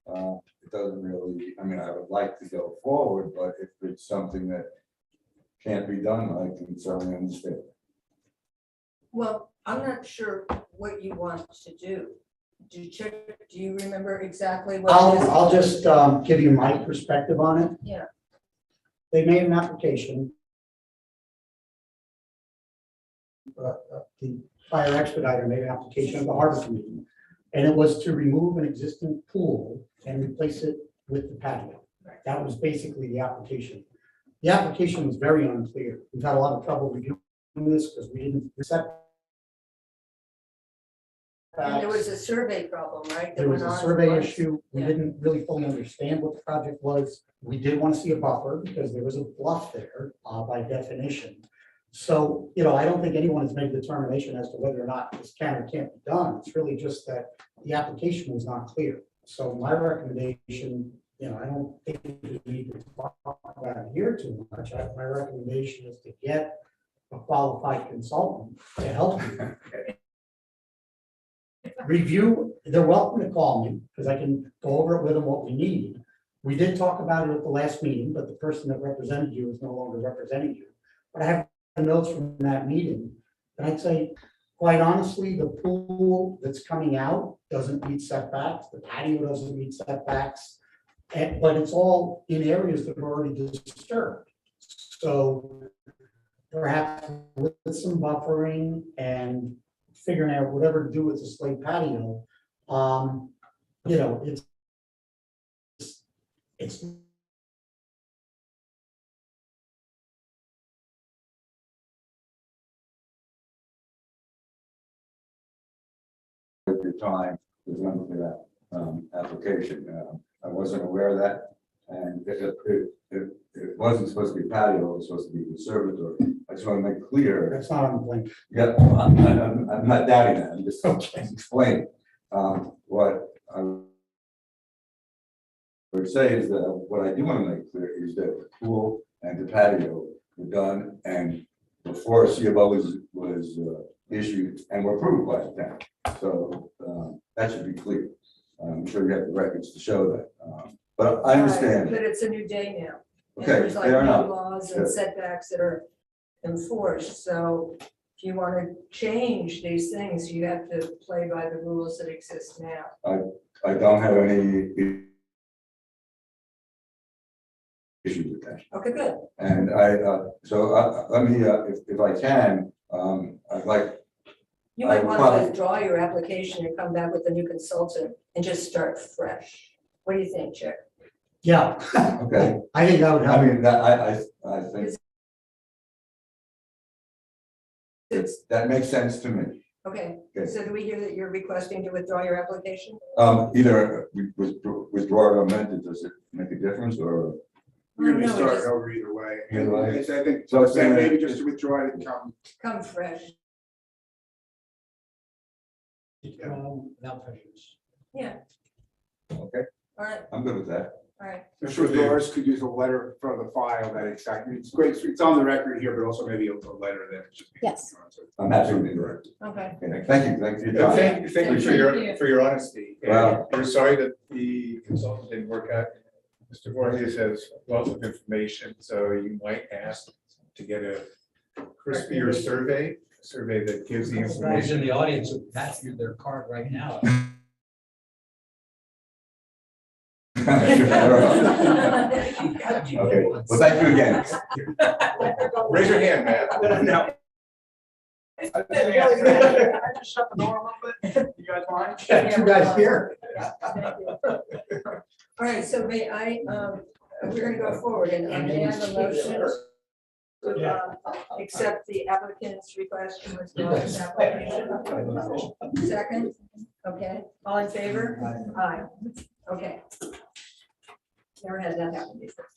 know, it doesn't really, I mean, I would like to go forward, but if it's something that can't be done, I can certainly understand. Well, I'm not sure what you want to do. Do you remember exactly what? it is? I'll just give you my perspective on it. Yeah. They made an application. The fire expediter made an application of the harbor committee, and it was to remove an existing pool and replace it with the patio. That was basically the application. The application was very unclear. We've had a lot of trouble reviewing this because we didn't accept. And there was a survey problem, right? that There was went a on survey once? issue. We Yeah. didn't really fully understand what the project was. We did want to see a buffer because there was a bluff there by definition. So, you know, I don't think anyone has made a determination as to whether or not this can or can't be done. It's really just that the application was not clear. So my recommendation, you know, I don't think we need to talk about it here too much. My recommendation is to get a qualified consultant to help you. Review, they're welcome to call me, because I can go over it with them what we need. We did talk about it at the last meeting, but the person that represented you is no longer representing you. But I have the notes from that meeting, and I'd say, quite honestly, the pool that's coming out doesn't meet setbacks, the patio doesn't meet setbacks, but it's all in areas that are already disturbed. So perhaps with some buffering and figuring out whatever to do with the slate patio, you know, it's At your time, was under that application. I wasn't aware of that. And it wasn't supposed to be patio, it was supposed to be conservatory. I just want to make clear. that's not on the plan. Yeah, I'm not doubting that, I'm just Okay. explaining. What I would say is that what I do want to make clear is that the pool and the patio were done and before a C of O was issued and were approved by the town. So that should be clear. I'm sure you have the records to show that. But I understand. But it's a new day now. And Okay, there's like fair new enough. laws Yeah. and setbacks that are enforced, so if you want to change these things, you have to play by the rules that exist now. I don't have any issue with that. Okay, good. And let me, if I can, I'd like, You might I want probably- to withdraw your application and come back with a new consultant and just start fresh. What do you think, Chick? Yeah, okay, I think that would I help. mean, that, I think that makes sense to me. Okay, Okay. so do we hear that you're requesting to withdraw your application? Either withdraw or amend it, does it make a difference or? You're gonna No, it start just- over either way. Either way. I think, So it's then gonna- maybe just to withdraw it and come. Come fresh. Without prejudice. Yeah, Okay, all right, I'm good with that. all right. Mr. Doris could use a letter from the file that exactly, it's great, it's on the record here, but also maybe a letter that. just- Yes. I'm absolutely correct. Okay. Okay, thank you for your Yeah, time. thank you for your honesty. And Wow. we're sorry that the consultant didn't work out. Mr. Voorhees has lots of information, so you might ask to get a crispier survey that gives the Guys in information. the audience who pass you their card right now. Okay, well, thank you again. Raise your hand, Matt. No. I just shut the door a little bit. You guys mind? Yeah, two guys here. Thank you. All right, so may I, we're gonna go forward and may I have a motion to accept the applicant's request to withdraw his application. Second, okay, all in favor? Aye. Okay. Never had that happen before.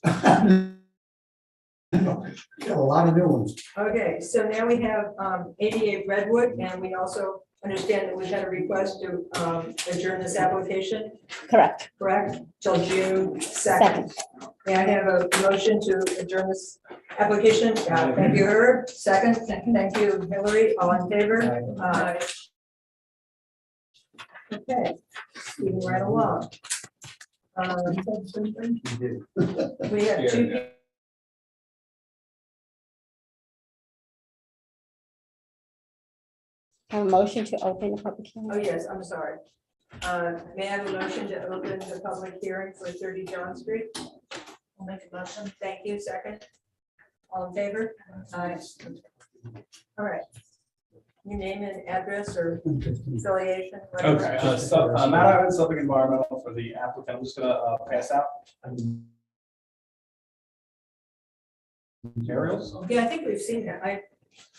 Got a lot of new ones. Okay, so now we have 88 Redwood, and we also understand that we had a request to adjourn this application, Correct. correct? Till June 2nd. May I have a motion to adjourn this application? Thank you, Herb. Second, thank you, Hillary. All in favor? Aye. Okay, moving right along. We have two. Have a motion to open the public hearing? Oh, yes, I'm sorry. May I have a motion to open the public hearing for 30 John Street? I'll make a motion. Thank you, second. All in favor? Aye. All right. Your name and address or affiliation? whatever. Okay, Matt Evans, Southern Environmental for the applicant. I'm just gonna pass out materials. Yeah, I think we've seen that.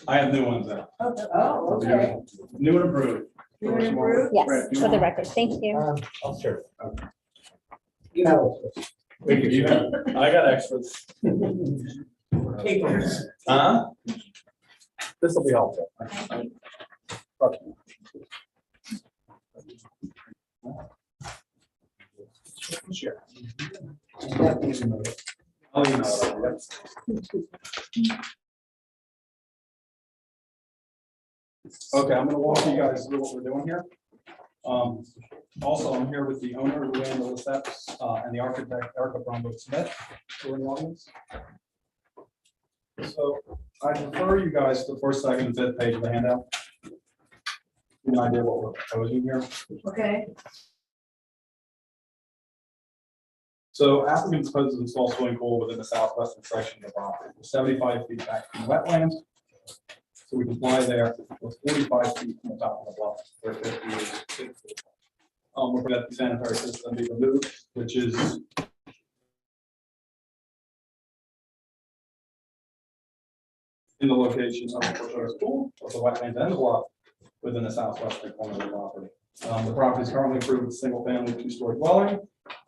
I have new ones now. Oh, okay. New and improved. You want to improve? Yes, for the record. Thank you. I'll share. You know. We could even, I got extras. Papers. This will be helpful. Sure. I'll email it. Okay, I'm gonna walk you guys through what we're doing here. Also, I'm here with the owner, Luann Lesseps, and the architect, Erica Bromberg Smith, who are in the audience. So I refer you guys to the first, second, and fifth page of the handout. Give you an idea what we're proposing here. Okay. So applicant proposes to install swimming pool within the southwestern section of the property, 75 feet back from the wetlands. So we comply there with 45 feet from the top of the bluff, where 50 is. We're going to have the sanitary system be removed, which is in the location of the proposed pool, of the wetlands and the bluff within the southwestern corner of the property. The property is currently approved with single-family two-story dwelling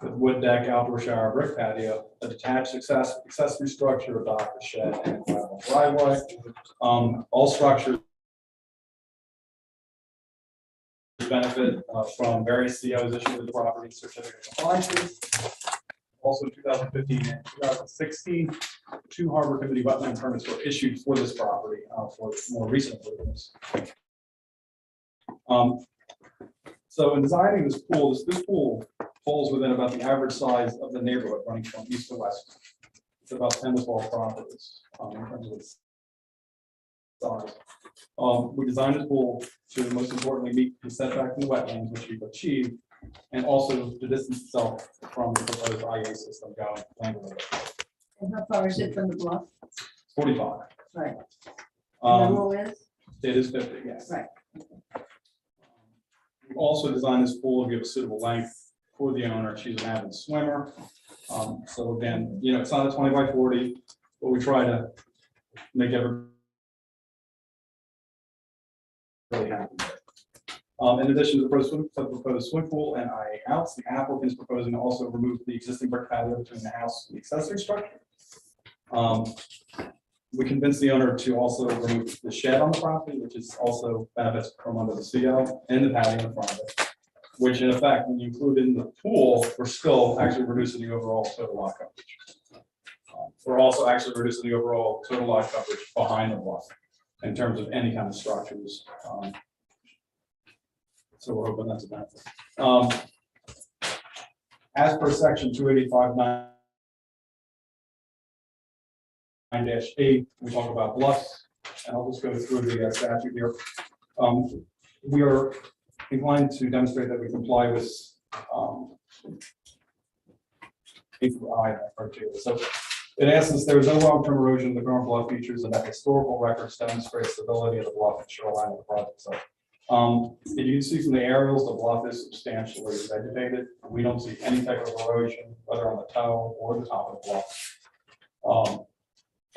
with wood deck, outdoor shower, brick patio, a detached accessory structure, a dock, a shed, and a gravel driveway. All structures benefit from various COs issued with the property certificate of compliance. Also, 2015 and 2016, 2 Harbor Committee wetland permits were issued for this property for more recent improvements. So in designing this pool, this pool falls within about the average size of the neighborhood running from east to west. It's about 10 to 12 properties in terms of its size. We designed this pool to most importantly meet the setback from the wetlands, which we've achieved, and also to distance itself from the proposed IA system going. And how far is it from the bluff? 45. Right. And the Um, rule is? it is 50, yes. Right. We also designed this pool to give a suitable length for the owner. She's an avid swimmer. So again, you know, it's not a 20 by 40, but we try to make everybody really happy. In addition to the proposed swim pool and IA outs, the applicant is proposing to also remove the existing brick patio between the house and the accessory structure. We convinced the owner to also remove the shed on the property, which is also benefits from under the CO, and the patio in front of it, which in effect, when you include in the pool, we're still actually reducing the overall total lot coverage. We're also actually reducing the overall total lot coverage behind the bluff in terms of any kind of structures. So we're hoping that's a benefit. As per section 285-9-8, we talk about bluffs, and I'll just go through the statute here. We are inclined to demonstrate that we comply with A-I criteria. So in essence, there is no long-term erosion of the current bluff features, and that historical records demonstrate stability of the bluff and shoreline of the project. So if you can see from the aerials, the bluff is substantially vegetated. We don't see any type of erosion, whether on the toe or the top of the bluff.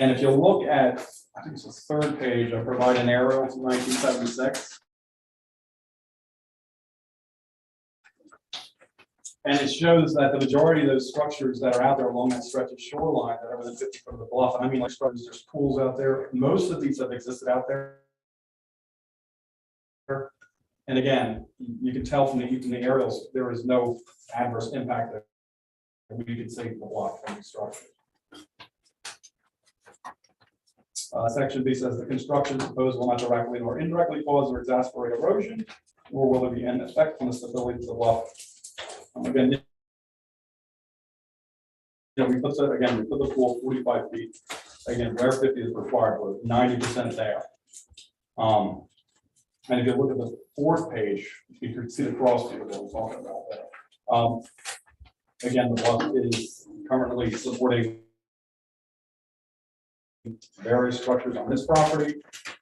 And if you look at, I think it's the third page, I provide an aerial from 1976. And it shows that the majority of those structures that are out there along that stretch of shoreline that are within 50 foot of the bluff, and I mean like structures, there's pools out there. Most of these have existed out there. And again, you can tell from the aerials, there is no adverse impact that we could say the bluff from these structures. Section B says the construction proposed will not directly or indirectly cause or exasperate erosion, or will there be an effect on the stability of the bluff. Again, we put the pool 45 feet. Again, where 50 is required, we're 90% there. And if you look at the fourth page, you can see the cross view that we're talking about there. Again, the bluff is currently supporting various structures on this property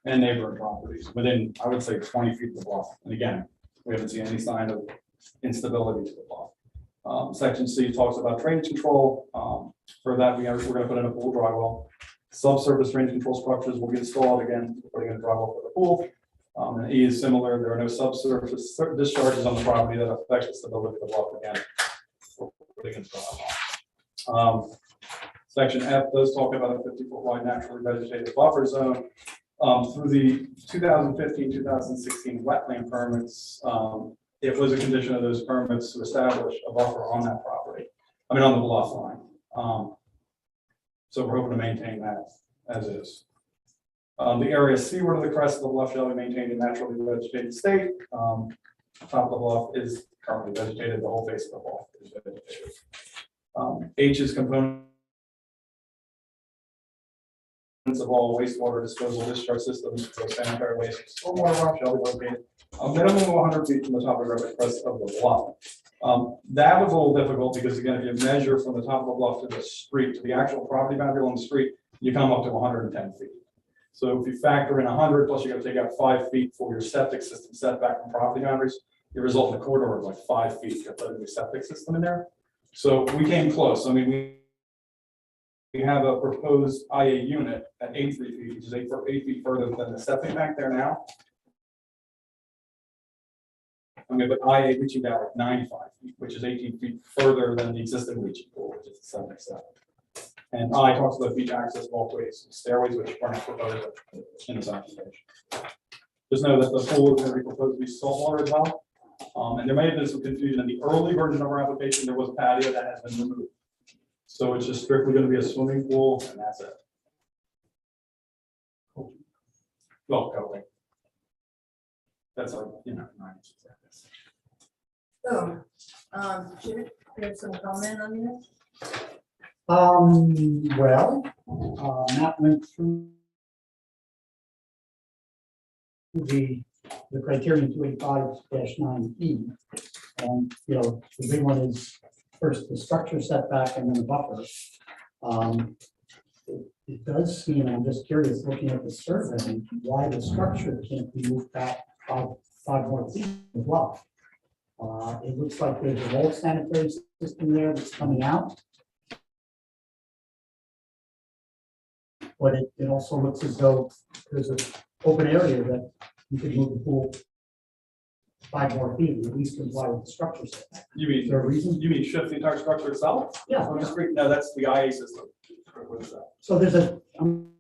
and neighboring properties within, I would say, 20 feet of the bluff. And again, we haven't seen any sign of instability to the bluff. Section C talks about drainage control. For that, we're going to put in a pool dry well. Subsurface drainage control structures will be installed. Again, we're putting in a dry well for the pool. And E is similar. There are no subsurface discharges on the property that affect the stability of the bluff. Again, we're putting in a dry well. Section F does talk about a 50-foot wide naturally vegetated buffer zone. Through the 2015-2016 wetland permits, it was a condition of those permits to establish a buffer on that property. I mean, on the bluff line. So we're hoping to maintain that as is. The area seaward of the crest of the bluff shall be maintained in naturally vegetated state. Top of the bluff is currently vegetated. The whole face of the bluff is vegetated. H is component of all wastewater disposal discharge systems, so sanitary waste and stormwater runoff shall be located a minimum of 100 feet from the top of the crest of the bluff. That was a little difficult because again, if you measure from the top of the bluff to the street, to the actual property boundary on the street, you come up to 110 feet. So if you factor in 100, plus you're going to take out 5 feet for your septic system setback from property boundaries, you result in a corridor of like 5 feet to put a new septic system in there. So we came close. I mean, we have a proposed IA unit at 83 feet, which is 8 feet further than the septic back there now. I'm going to put IA reaching down at 95 feet, which is 18 feet further than the existing leaching pool, which is the septic system. And I talked about beach access walkways and stairways, which are not proposed in this application. Just know that the pool is going to be proposed to be saltwater as well. And there may have been some confusion in the early version of our application. There was a patio that has been removed. So it's just strictly going to be a swimming pool, and that's it. Well, covering. That's like, 9 inches like this. So, Jim, there's some comment on this? Matt went through the criterion 285-9E. And, the big one is first the structure setback and then the buffer. It does seem, I'm just curious, looking at the survey, why the structure can't be moved back five more feet as well. It looks like there's an old sanitary system there that's coming out. But it also looks as though there's an open area that you could move the pool 5 more feet, at least comply with the structure setback. You mean, Is there a reason? you mean shift the entire structure itself? Yeah. I'm just no, that's the IA system. What is that? So I'm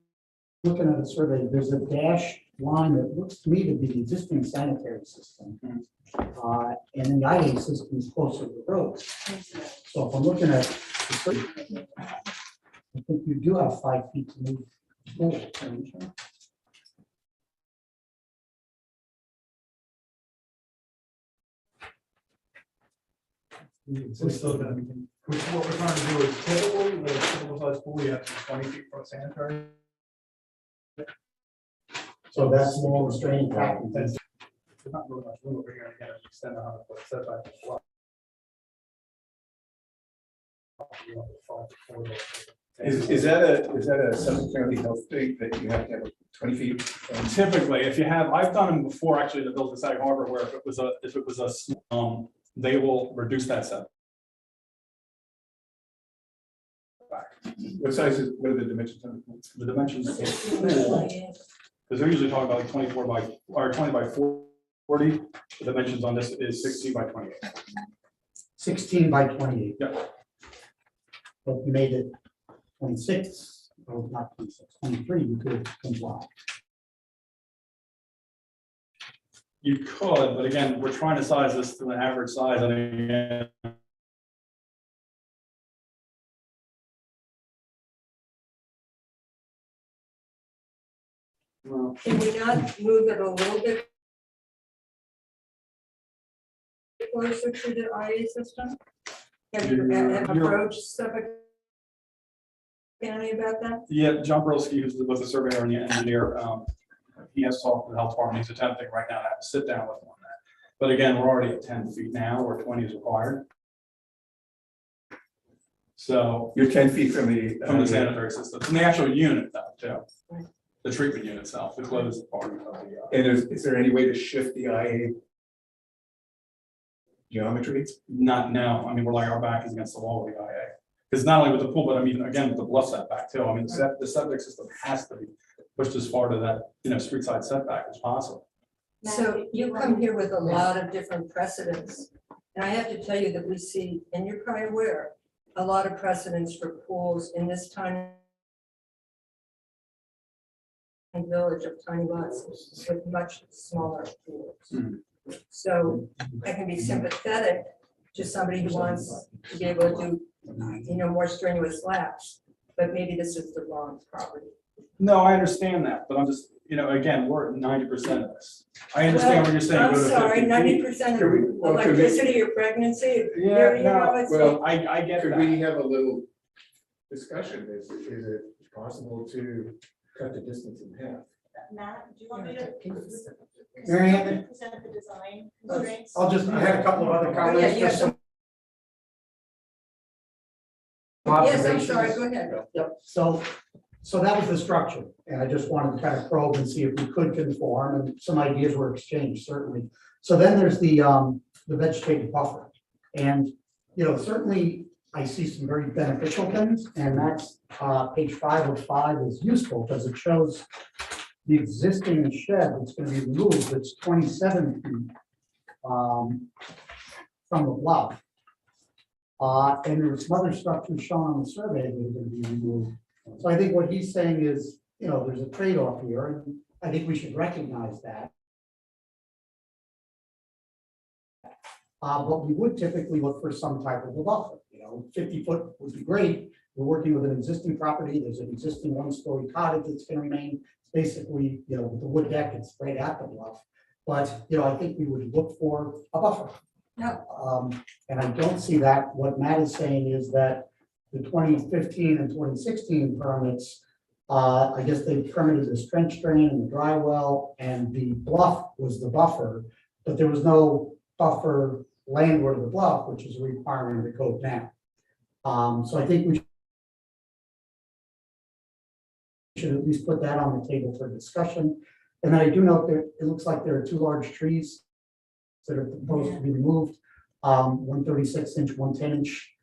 looking at a survey, there's a dash line that looks to me to be the existing sanitary system. And then the IA system is closer to the road. So if I'm looking at the survey, I think you do have 5 feet to move the pool. What we're trying to do is typically, with a typical size pool, you have to be 20 feet from sanitary. So that's more restraining factor. There's not really much room over here to get an extend 100-foot setback. Is that a Suffolk County health thing that you have to have 20 feet? Typically, if you have, I've done them before actually to build the Sag Harbor, where if it was a they will reduce that setback. What size is, what are the dimensions on the pool? The dimensions of the pool, because they're usually talking about like 24 by or 20 by 40. The dimensions on this is 16 by 28. 16 by 28. Yeah. But if you made it 26, or not 26, 23, you could comply. You could, but again, we're trying to size this to an average size. I mean, well, Can we not move it a little bit closer to the IA system? Have you You're- approached Suffolk County about that? yeah, John Brolsky, was the surveyor and the engineer, he has talked to the health department. He's attempting right now to have a sit down with them on that. But again, we're already at 10 feet now, where 20 is required. So You're 10 feet from the. from the sanitary system, from the actual unit though, too. The treatment unit itself, the closed part of the. And is there any way to shift the IA geometry? Not now, I mean, we're like, our back is against the wall with the IA. Because not only with the pool, but I mean, again, with the bluff setback too. I mean, the septic system has to be pushed as far to that, street side setback as possible. So you come here with a lot of different precedents. And I have to tell you that we see, and you're probably aware, a lot of precedents for pools in this tiny village of tiny lots with much smaller pools. Mhm. So I can be sympathetic to somebody who wants to be able to do, more strenuous laps, but maybe this is the wrong property. No, I understand that, but I'm just, again, we're at 90% of this. I understand what you're saying. I'm go to sorry, 50 feet. 90% of Could we- well, could we- electricity or pregnancy. Yeah, it's well, I get Could that. we have a little discussion? Is it possible to cut the distance in half? Matt, do you want me to? Mary Ann? Present the design constraints? I had a couple of other Oh, yeah, comments. you have just some Yes, I'm observations. sorry, go ahead. Yep, so that was the structure, and I just wanted to kind of probe and see if we could conform, and some ideas were exchanged, certainly. So then there's the vegetative buffer, and, certainly I see some very beneficial things, and that's, page 5 of 5 is useful, because it shows the existing shed that's gonna be removed, it's 27 feet from the bluff. And there's some other structures shown on the survey that are gonna be removed. So I think what he's saying is, there's a trade-off here, and I think we should recognize that. But we would typically look for some type of a buffer, 50 foot would be great. We're working with an existing property, there's an existing one-story cottage that's gonna remain, basically, with the wood deck, it's right at the bluff. But, I think we would look for a buffer. Yeah. And I don't see that. What Matt is saying is that the 2015 and 2016 permits, I guess they permitted the trench drain and the dry well, and the bluff was the buffer, but there was no buffer landward of the bluff, which is a requirement of the code now. So I think we should at least put that on the table for discussion. And then I do note that it looks like there are 2 large trees that are proposed to be removed, 136-inch, 110-inch.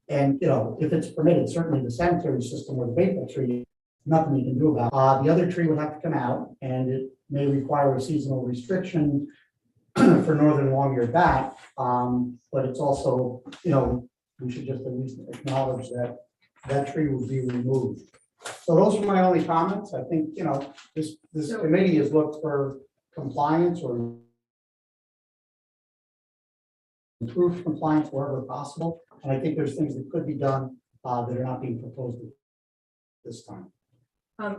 And, if it's permitted, certainly the sanitary system or the maple tree, nothing you can do about it. The other tree would have to come out, and it may require a seasonal restriction for northern long-eared bat. But it's also, we should just at least acknowledge that that tree will be removed. So those are my only comments. I think, this committee has looked for compliance or improved compliance wherever possible. And I think there's things that could be done that are not being proposed at this time.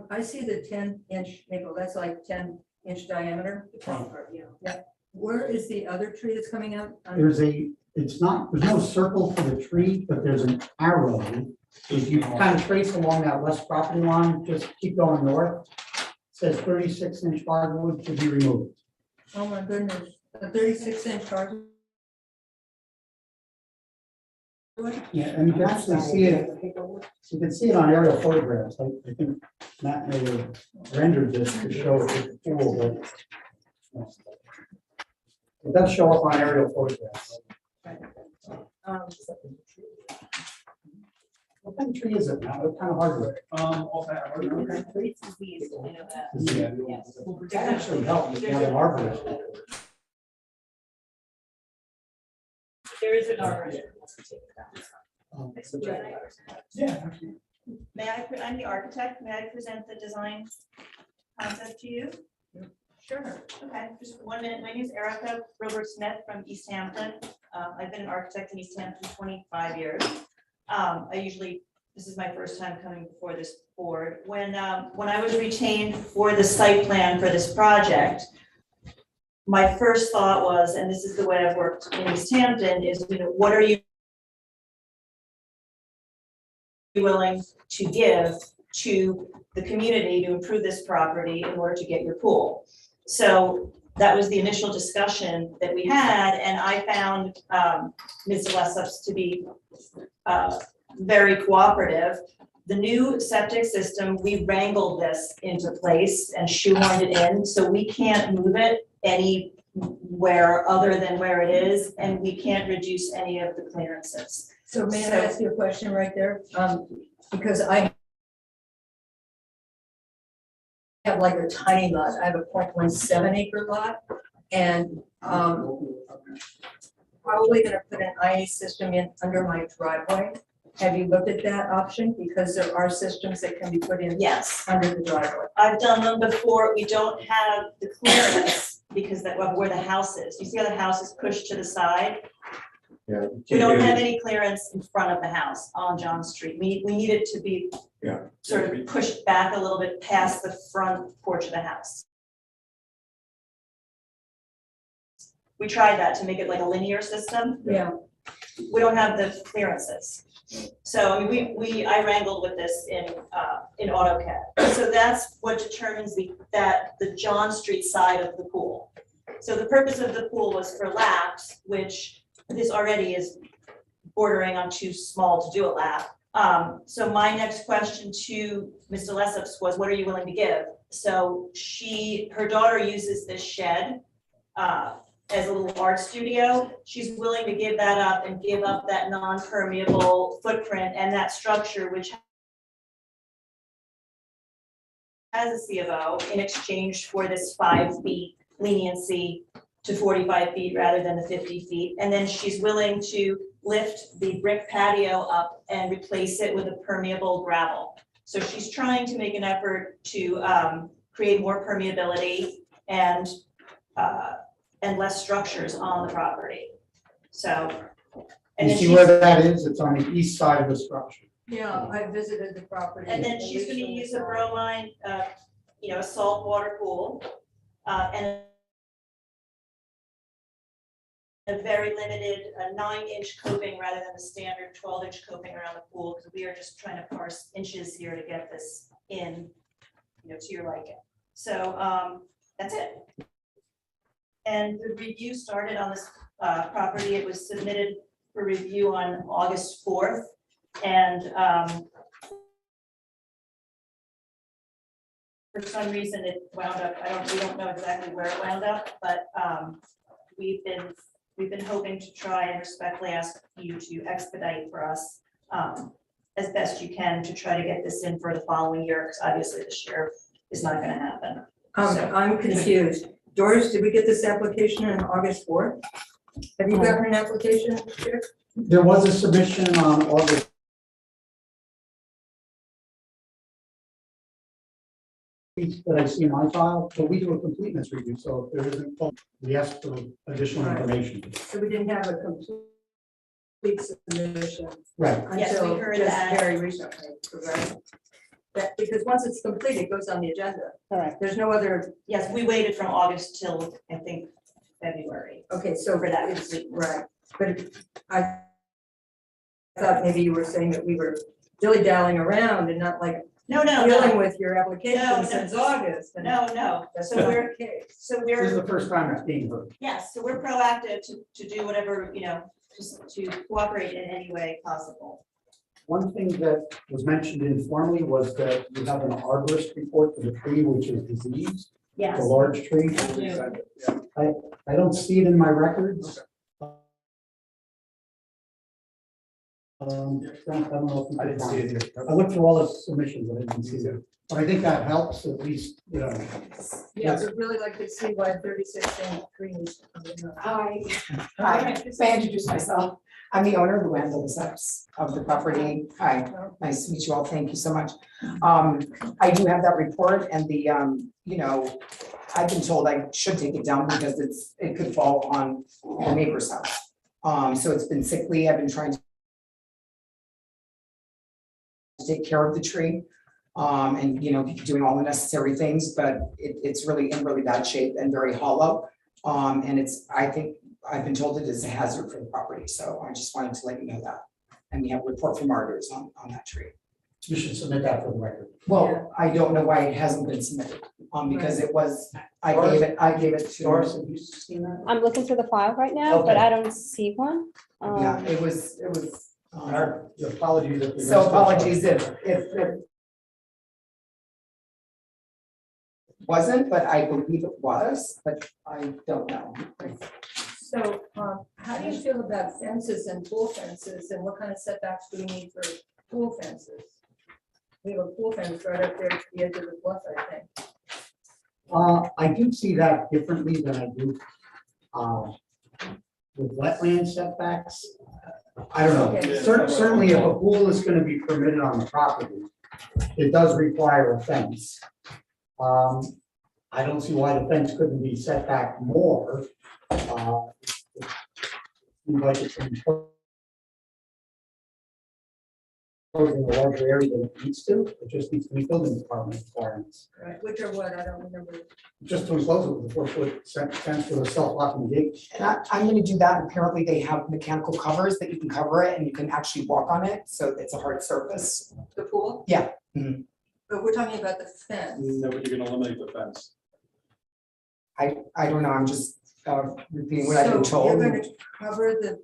I see the 10-inch maple, that's like 10-inch diameter. Yeah. Where is the other tree that's coming out? There's no circle for the tree, but there's an arrow. If you kind of trace along that west property line, just keep going north, it says 36-inch hardwood to be removed. Oh my goodness, a 36-inch hardwood. Yeah, and you can actually see it, you can see it on aerial photographs. I think Matt may have rendered this to show it with the pool, but it does show up on aerial photographs. What kind of tree is it now? What kind of hardwood? It's diseased, I know that. Yes. That actually helps if you have an arborist. There is an arborist. Yeah. May I, I'm the architect, may I present the design concept to you? Sure. Okay, just 1 minute. My name is Erica Robert Smith from East Hampton. I've been an architect in East Hampton 25 years. This is my first time coming before this board. When I was retained for the site plan for this project, my first thought was, and this is the way I've worked in East Hampton, is, what are you willing to give to the community to improve this property in order to get your pool? So that was the initial discussion that we had, and I found Ms. Lessups to be very cooperative. The new septic system, we wrangled this into place and shoehorned it in, so we can't move it anywhere other than where it is, and we can't reduce any of the clearances. So may I ask you a question right there? Because I have like a tiny lot. I have a 0.17 acre lot, and probably gonna put an IA system in under my driveway. Have you looked at that option? Because there are systems that can be put in. Yes, Under the driveway. I've done them before. We don't have the clearance because that where the house is. You see how the house is pushed to the side? Yeah. We don't have any clearance in front of the house on John Street. We need it to be sort of pushed back a little bit past the front porch of the house. We tried that to make it like a linear system. Yeah. We don't have the clearances. So I mean, I wrangled with this in AutoCAD. So that's what determines the John Street side of the pool. So the purpose of the pool was for laps, which this already is bordering on too small to do a lap. So my next question to Mr. Lessups was, what are you willing to give? So her daughter uses this shed as a little art studio. She's willing to give that up and give up that non-permeable footprint and that structure, which has a C of O, in exchange for this 5 feet leniency to 45 feet rather than the 50 feet. And then she's willing to lift the brick patio up and replace it with a permeable gravel. So she's trying to make an effort to create more permeability and less structures on the property. So. And You then see where that is? It's on the east side of the structure. Yeah, I visited the property. And then she's gonna use a bromine, a saltwater pool, and a very limited 9-inch coping rather than the standard 12-inch coping around the pool, because we are just trying to parse inches here to get this in, to your liking. So that's it. And the review started on this property. It was submitted for review on August 4th. And for some reason it wound up, we don't know exactly where it wound up, but we've been hoping to try and respectfully ask you to expedite for us as best you can to try to get this in for the following year, because obviously this year is not going to happen. I'm confused. Doris, did we get this application on August 4th? Have you gotten an application, Chair? There was a submission on August. That I see in my file, but we do a completeness review, so if there isn't, we ask for additional Right. information. So we didn't have a complete submission. Right. Yes, we Until heard just that. very recently, correct? That, because once it's complete, it goes on the agenda. Correct. There's no other, Yes, we waited from August till, I think, February. okay, so For that it's, completeness. right, but I thought maybe you were saying that we were dilly-dallying around and not like No, no, dealing no, with your No, application no. since August. and no. That's So not we're, the case. so This is we're, the first time it's being heard. yes, so we're proactive to do whatever, just to cooperate in any way possible. One thing that was mentioned informally was that you have an arborist report for the tree, which is diseased, Yes. the large tree. I don't see it in my records. I don't know if you I could didn't see find it it. here. I looked through all the submissions, but I didn't see it. But I think that helps at least, you know. Yeah, we'd really like to see why 36 trees. Hi, may I introduce myself? I'm the owner of the Wendell steps of the property. Hi, nice to meet you all. Thank you so much. I do have that report and the, you know, I've been told I should take it down because it could fall on the neighbor's house. So it's been sickly. I've been trying to take care of the tree. And, you know, doing all the necessary things, but it's really in really bad shape and very hollow. And I think I've been told it is a hazard for the property, so I just wanted to let you know that. And we have a report from Martyrs on that tree. You should submit that for the record. Well, I don't know why it hasn't been submitted, because it was, I gave it to. Doris, have you seen that? I'm looking through the file right now, but Okay. I don't see one. Yeah, it was. Our apologies if we missed So it. apologies if it wasn't, but I believe it was, but I don't know. So, how do you feel about fences and pool fences, and what kind of setbacks do we need for pool fences? We have a pool fence right up there to the edge of the bluff, I think. I do see that differently than I do with wetland setbacks. I don't know. Okay. Certainly, if a pool is going to be permitted on the property, it does require a fence. I don't see why the fence couldn't be set back more. Seems like it's enclosing a larger area than it needs to. It just needs to be building department requirements. Right, which are what, I don't remember. Just to enclose it with a 4-foot fence with a self-locking gate. And I'm gonna do that. Apparently they have mechanical covers that you can cover it and you can actually walk on it. So it's a hard surface. The pool? Yeah. Mhm. But we're talking about the fence. No, but you're gonna eliminate the fence. I don't know. I'm just repeating what I've been So you're told. gonna cover the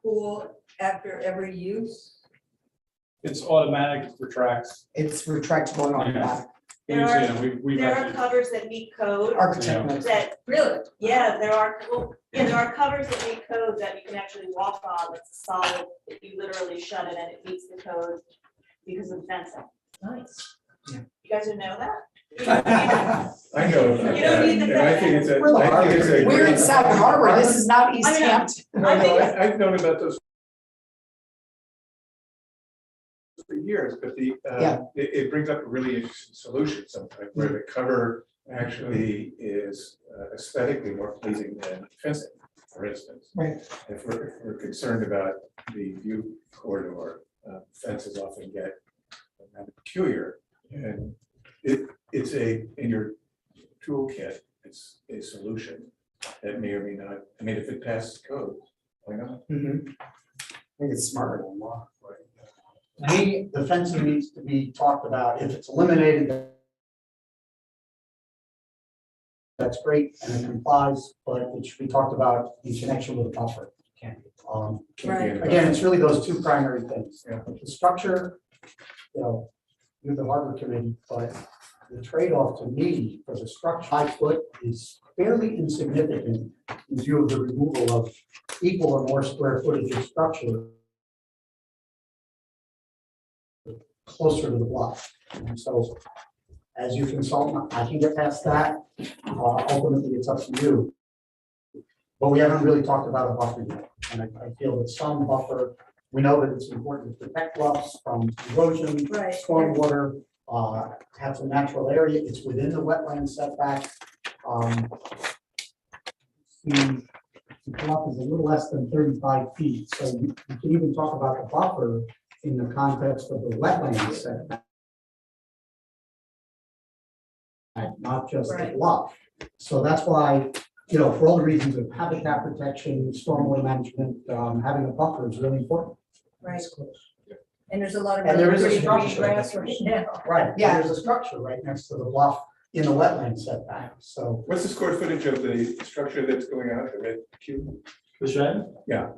pool after every use? It's automatic, it retracts. It's retractable and automatic. We've There are actually, covers that meet code Architect knows. that, Really? yeah, there are covers that meet code that you can actually walk on, that's solid, that you literally shut it and it meets the code because of fencing. Nice. You guys didn't know that? I know. You don't need the And I think it's a. We're the I think it's a We're in great- Savin Harbor. This is not East I know. Hampton. I think it's- I've known about those for years, but Yeah. it brings up a really interesting solution sometimes where the cover actually is aesthetically more pleasing than fencing, for instance. Right. If we're concerned about the view corridor, fences often get rather peculiar. And it's in your toolkit, it's a solution that may or may not, I mean, if it passes code, why not? Mhm. I think it's smarter than law. The fencing needs to be talked about. If it's eliminated, that's great and it complies, but it should be talked about in connection with the buffer. Right. Again, it's really those two primary things. Yeah. The structure, you know, you're the harbor committee, but the trade-off to me for the structure, 5 foot is fairly insignificant in view of the removal of equal or more square footage of structure closer to the bluff. And so as you consultant, I can get past that. Ultimately, it's up to you. But we haven't really talked about a buffer yet. And I feel that some buffer, we know that it's important to protect bluffs from erosion, Right. stormwater, have some natural area. It's within the wetland setback. The bluff is a little less than 35 feet. So you can even talk about the buffer in the context of the wetland setback. Not just the Right. bluff. So that's why, you know, for all the reasons of habitat protection, stormwater management, having a buffer is really important. Right. And there's a lot of. And there is a really green structure. grass right now. Right, Yeah. there's a structure right next to the bluff in the wetland setback, so. What's the square footage of the structure that's going out, the red cube? the shed? Yeah.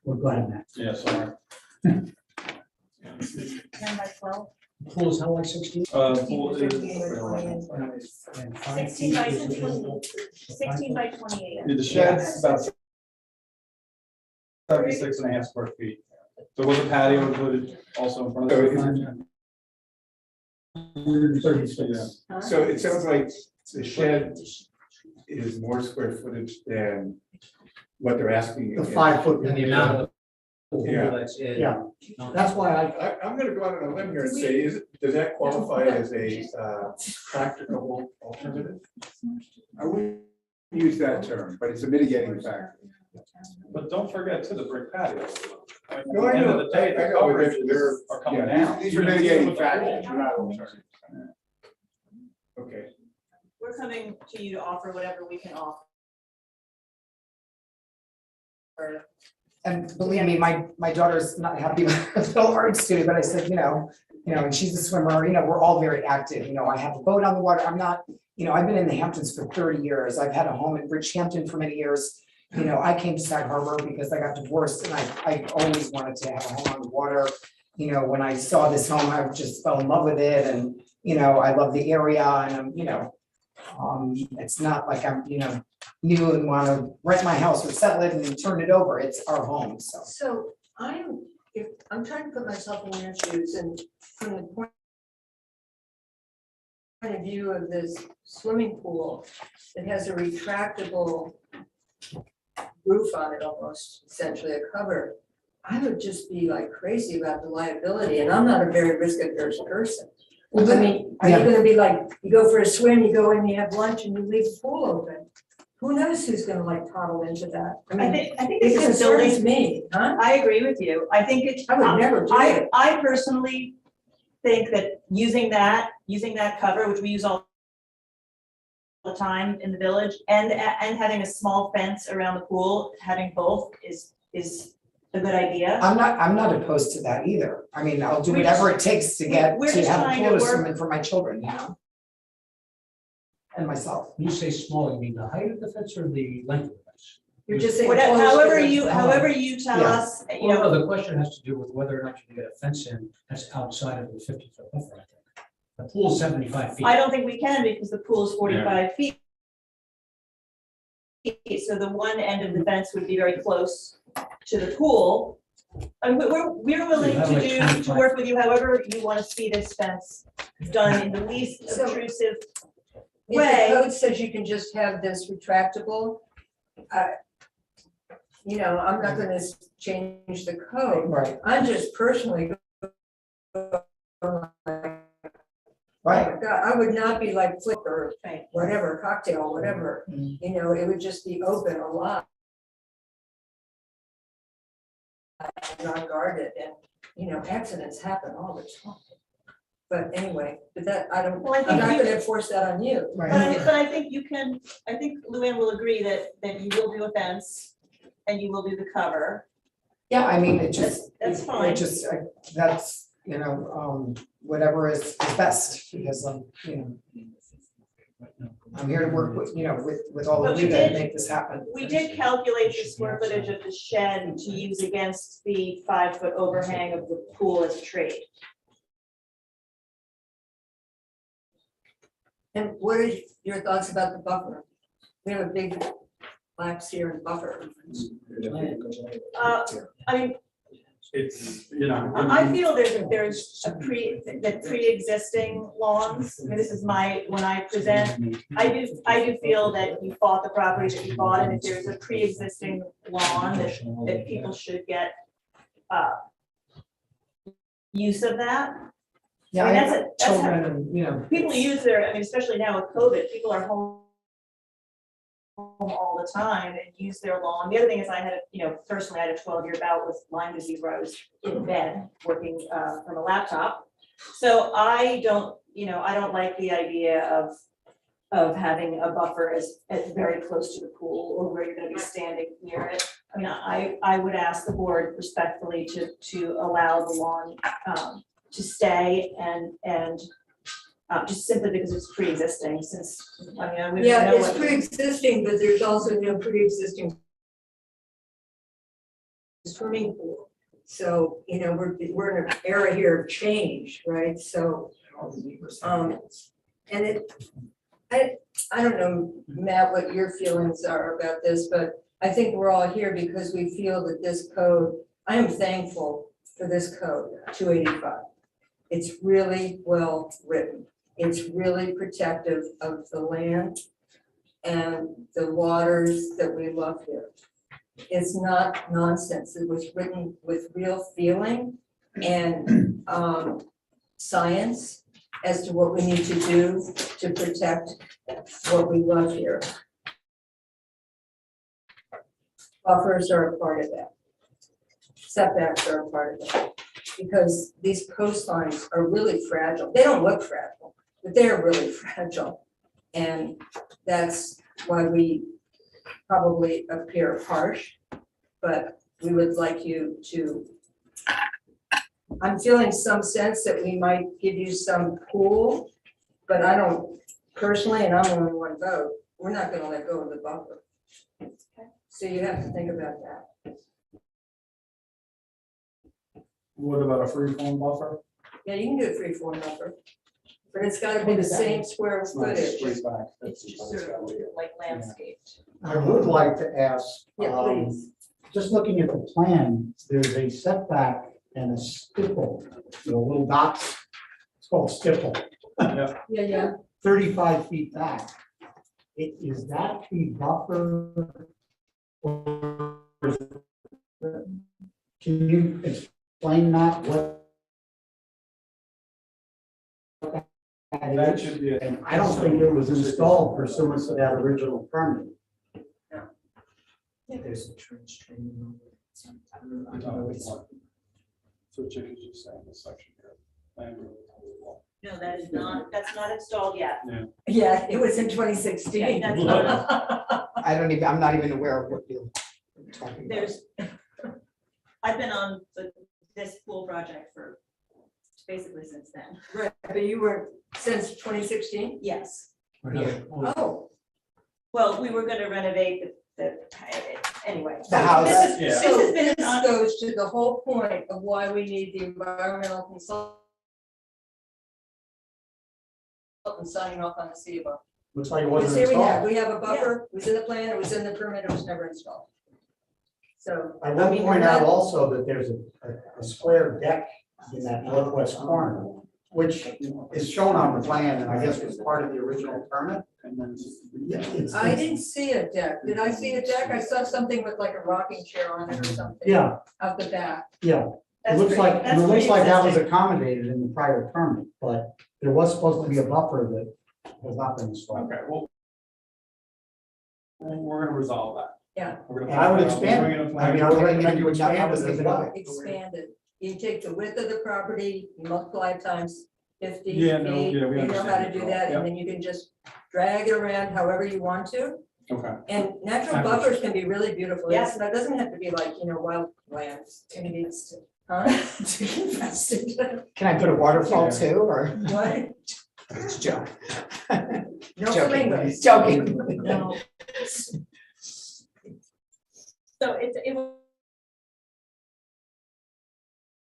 We're glad Matt. Yeah, sorry. 10 by 12. Pool is how like 16? Pool is. 16 by 16 by 28. The shed's about 76.5 square feet. So was a patio included also in front So of is the? Yeah. So it sounds like the shed is more square footage than what they're asking. The 5 foot. And the amount of the Yeah. pool that's in. Yeah, that's why I'm gonna go out on a limb here and say, does that qualify as a practicable alternative? I wouldn't use that term, but it's a mitigating factor. But don't forget to the brick patio. At No, the I end of know, the day, I the know, coverages are coming yeah, down. these are mitigating factors, they're not alternatives. Okay. We're coming to you to offer whatever we can offer. And believe me, my daughter's not happy with the little art studio, but I said, and she's a swimmer, we're all very active, I have a boat on the water, I'm not, I've been in the Hamptons for 30 years, I've had a home in Bridgehampton for many years. I came to Sag Harbor because I got divorced and I always wanted to have a home on the water. When I saw this home, I just fell in love with it and, I love the area and I'm, it's not like I'm, new and want to rent my house or settle it and turn it over. It's our home, so. So if I'm trying to put myself in your shoes and from the point of view of this swimming pool, it has a retractable roof on it almost, essentially a cover. I would just be like crazy about the liability and I'm not a very risk averse person. I mean, are you gonna be like, you go for a swim, you go in, you have lunch and you leave the pool open? Who knows who's gonna like toddle into that? I think It this is concerns building, me, huh? I agree with you. I think it's. I would never do it. I personally think that using that cover, which we use all the time in the village, and having a small fence around the pool, having both is a good idea. I'm not opposed to that either. I mean, I'll do We're whatever it takes to get, we're to just have a trying pool to to work- swim in for my children, and myself. When you say small, you mean the height of the fence or the length of the fence? You're just saying. Whatever, close to however the- you tell Yeah. us, Well, no, the question has to do with whether or not you can get a fence in that's outside of the 50-foot buffer, I think. The pool's 75 feet. I don't think we can because the pool is 45 feet. So the one end of the fence would be very close to the pool. And we're willing You have like to 25. work with you however you want to see this fence done in the least So- obtrusive If way. the code says you can just have this retractable, I'm not gonna change the code. Right, I'm just personally. right. God, I would not be like flip or whatever, cocktail, whatever, Mm. it would just be open a lot. Not guarded and, accidents happen all the time. But anyway, that, I'm Well, I think not you- gonna force that on you. But I think you can, I think Luann will agree that you will do a fence and you will do the cover. Yeah, I mean, it just. That's fine. It just, that's, whatever is best, because I'm here to work with, with all But of we you to did- make this happen. We did calculate the square footage of the shed to use against the 5-foot overhang of the pool as a trade. And what are your thoughts about the buffer? We have a big black sear and buffer. I mean, It's, I feel there's pre-existing lawns. I mean, this is when I present, I do feel that you bought the property that you bought, and if there's a pre-existing lawn that people should get use of that. Yeah, I mean, I that's have children and, People use especially now with COVID, people are home all the time and use their lawn. The other thing is personally I had a 12-year bout with Lyme disease where I was in bed working from a laptop. So I don't like the idea of having a buffer as very close to the pool or where you're gonna be standing near it. I mean, I would ask the board respectfully to allow the lawn to stay and just simply because it's pre-existing since, we Yeah, know it's what. pre-existing, but there's also no pre-existing swimming pool. So, we're in an era here of change, right? So, and I don't know, Matt, what your feelings are about this, but I think we're all here because we feel that this code, I am thankful for this code, 285. It's really well written. It's really protective of the land and the waters that we love here. It's not nonsense. It was written with real feeling and science as to what we need to do to protect what we love here. Buffers are a part of that. Setbacks are a part of that. Because these coastlines are really fragile. They don't look fragile, but they're really fragile. And that's why we probably appear harsh, but we would like you to, I'm feeling some sense that we might give you some cool, but I don't personally, and I'm only one vote, we're not gonna let go of the buffer. So you have to think about that. What about a free form buffer? Yeah, you can do a free form buffer, but it's gotta be the same square It's not footage. straight back. It's just sort of like landscaped. I would like to ask, Yeah, please. just looking at the plan, there's a setback and a stipple, little dots. It's called stipple, Yeah. 35 feet back. Is that the buffer? Or can you explain that, what? That should be. And I don't think it was installed pursuant to that original permit. There's a trench training. So what you just saying this section here. No, that is not, that's not installed yet. Yeah, it was in 2016. Yeah, that's not- I'm not even aware of what you're talking about. There's, I've been on this pool project for basically since then. Right, but you were since 2016? Yes. Oh, Well, we were gonna renovate anyway. The house. This so has been this on, goes to the whole point of why we need the environmental consultant signing off on the CBO. Looks like it Because wasn't here installed. we have a buffer, it was in the plan, it was in the permit, it was never installed. So. I will mean, point we're out not- also that there's a square deck in that northwest corner, which is shown on the plan, and I guess was part of the original permit. And then. Yeah, it's- I didn't see a deck. Did I see a deck? I saw something with like a rocking chair on it or something. Yeah, Out the back. yeah. It that's looks like, that's it looks like that was pre-existing. accommodated in the prior permit, but there was supposed to be a buffer that has not been installed. Okay, well. We're gonna resolve that. Yeah. We're gonna And I would find out. We'll expand bring it. in a I plan. mean, I would recommend you That expand was it as the well. Expanded. You take the width of the property, you multiply it times 50 Yeah, no, feet. yeah, we You know how to understand. do that, Yeah. and then you can just drag it around however you want to. Okay. And natural Average. buffers can be really beautiful. Yeah. That doesn't have to be like, wild lands. It needs to, huh? To get invested. Can I put a waterfall Yeah. too, or? What? It's a joke. No Joking. flamingos. Joking. No.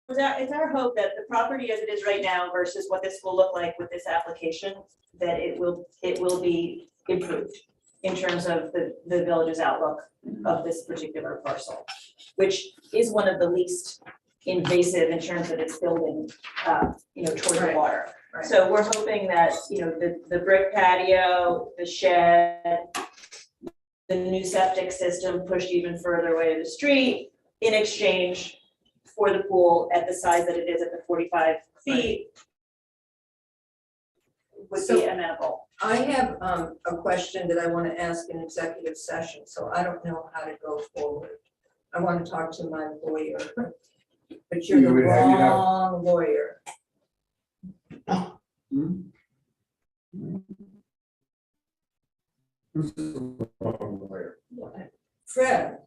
So it's our hope that the property as it is right now versus what this will look like with this application, that it will be improved in terms of the village's outlook of this particular parcel, which is one of the least invasive in terms of its building, toward the Right. water. Right. So we're hoping that, the brick patio, the shed, the new septic system pushed even further away to the street in exchange for the pool at the size that it is at the 45 feet would be So- amenable. I have a question that I want to ask in executive session, so I don't know how to go forward. I want to talk to my lawyer, but you're the You would have- you'd have- wrong lawyer. Fred,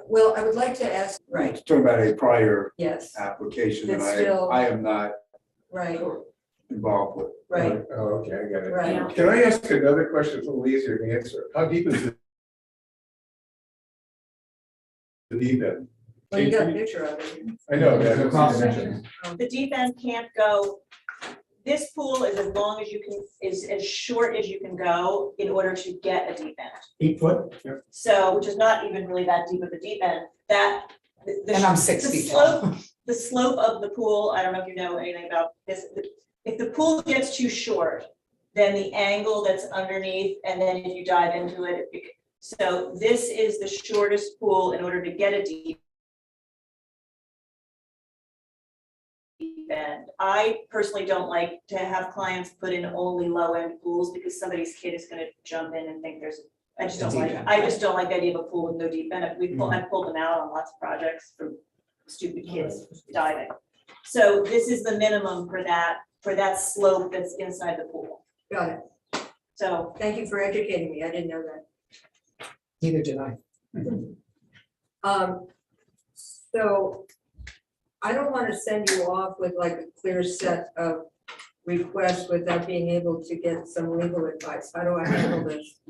well, I would like to ask, right, Talking about a prior yes, application that That's still- I am not right, involved with. right, Oh, okay, I got it. right. Can I ask another question? It's a little easier to answer. How deep is the deep end? Well, you got a picture of it. I know, that was Cross the section. The deep end can't go, this pool is as long as you can, is as short as you can go in order to get a deep end. 8 foot. So, which is not even really that deep of a deep end, that. the- And I'm the 6 feet slope- tall. the slope of the pool, I don't know if you know anything about this, if the pool gets too short, then the angle that's underneath, and then if you dive into it, so this is the shortest pool in order to get a deep end. I personally don't like to have clients put in only low-end pools because somebody's kid is gonna jump in and think there's, I just don't like the idea of a pool with no deep end. I've pulled them out on lots of projects for stupid kids diving. So this is the minimum for that slope that's inside the pool. Got it. So Thank you for educating me. I didn't know that. Neither did I. So I don't want to send you off with like a clear set of requests without being able to get some legal advice. How do I handle this?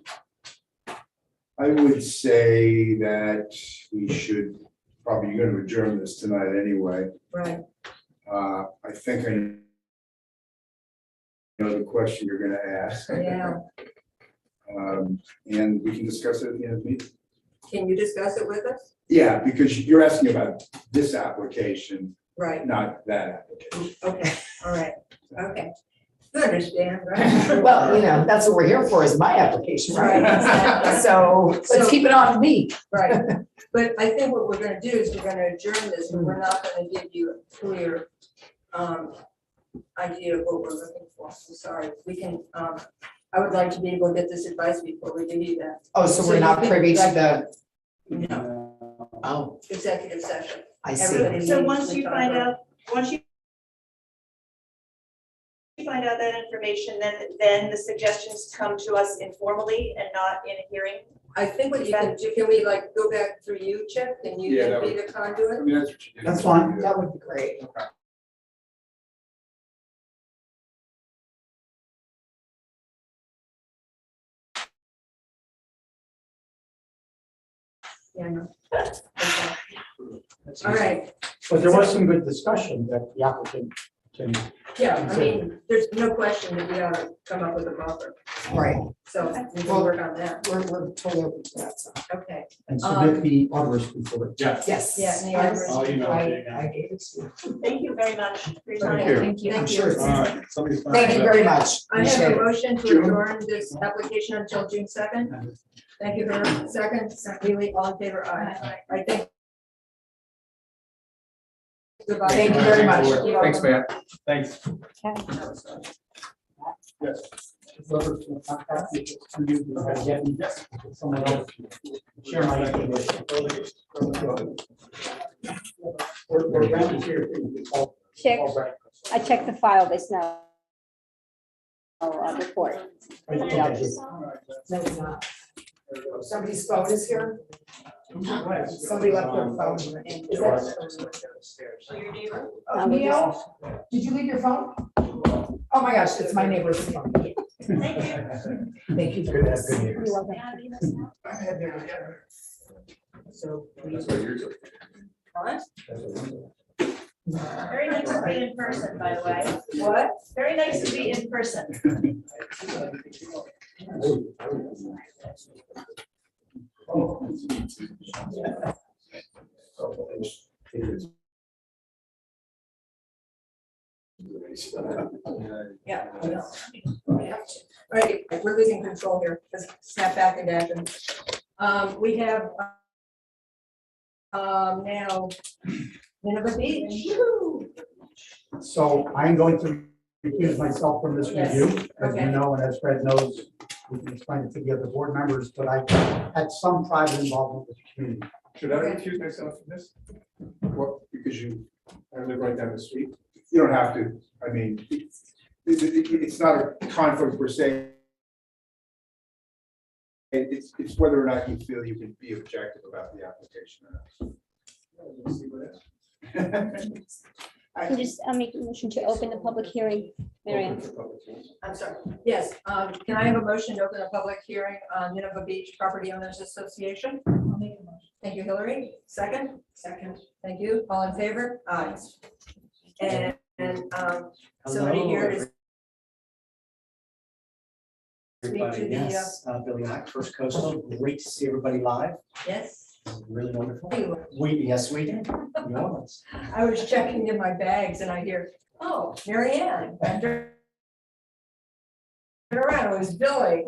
I would say that we should, probably you're gonna adjourn this tonight anyway. Right. I think I know the question you're gonna ask. Yeah. And we can discuss it at the end of the meeting. Can you discuss it with us? Yeah, because you're asking about this application, Right. not that application. Okay. All right. Okay. You understand, right? Well, you know, that's what we're here for, is my application, Right, right? exactly. So let's keep it on me. Right. But I think what we're gonna do is we're gonna adjourn this, and we're not gonna give you a clear idea of what we're looking for. I'm sorry. We can, I would like to be able to get this advice before we give you that. Oh, so So we're you not think privy to that- the, No, oh, executive session. I see. Everybody So needs once to you talk find about- out, once you find out that information, then the suggestions come to us informally and not in a hearing. I think what you can do, can we like go back through you, Chip? Can you Yeah, then that be the conduit? I mean, that's what you do. That's fine, that would be great. Yeah, no. Okay. All right, But there was some good discussion that the applicant can. yeah, I mean, there's no question that we ought to come up with a buffer, Right, so we can work on that. we're totally open to that, so, Okay, And submit the others before. Yeah. yes. yeah, and the Yes. others- I'll email it to you again. I gave it to you. Thank you very much for your time. Thank you. Thank you. I'm Thank sure you. it's, All right, somebody's. thank you very much. I have Appreciate a it. motion to June. adjourn this application until June 2nd. Thank you, Herb. Second, Haley, all in favor, aye. I think. Goodbye. Thank you very much. You're Thanks, welcome. Matt. Thanks. Yes. Whoever can contact me, get me someone else. Share my information. We're around here. Check. I checked the file, there's no report. No, it's not. Somebody's phone is here? Somebody left their phone. Is that? So your neighbor? Neil, did you leave your phone? Oh my gosh, it's my neighbor's phone. Thank you. Thank you. Good to have good You're news. welcome. So. That's what you're doing. What? Very nice to be in person, by the way. What? Very nice to be in person. Yeah. I know. Right, we're losing control here. Let's snap back into action. We have now Nineveh Beach. So I'm going to recuse myself from this Yes. review, as Okay. you know, and as Fred knows, we can explain it to the other board members, but I had some private involvement with the community. Should I recuse myself from this? Well, because you I live right down the street. don't have to, I mean, it's not a conflict per se. It's whether or not you feel you can be objective about the application or not. Let's see what happens. Can you just make a motion to open the public hearing, Marion? I'm sorry. Yes, can I have a motion to open a public hearing on Nineveh Beach Property Owners Association? I'll make a motion. Thank you, Hillary. Second? Second. Thank you. All in favor? Aye. And somebody here to speak to Everybody, the, yes, Billy Mack, First Coastal, great to see everybody live. yes, Really wonderful. Yes, we did. You know us. I was checking in my bags and I hear, oh, Mary Ann. I turned around, it was Billy,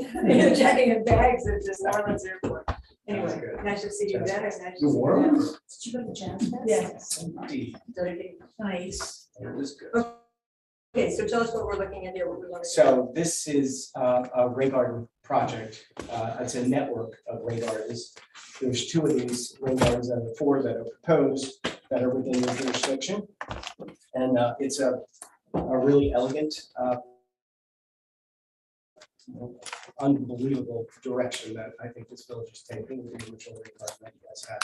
checking in bags at this Orleans airport. Anyway, nice to see you again. Nice to see New you Orleans? Did you go to Jazz Fest? Yes. Nice. Nice. It was good. Okay, so tell us what we're looking at here, what we want to. So this is a rain garden project. It's a network of rain gardens. There's 2 of these rain gardens out of the 4 that are proposed that are within the jurisdiction. And it's a really elegant, unbelievable direction that I think this village is taking with the original rain garden that you guys had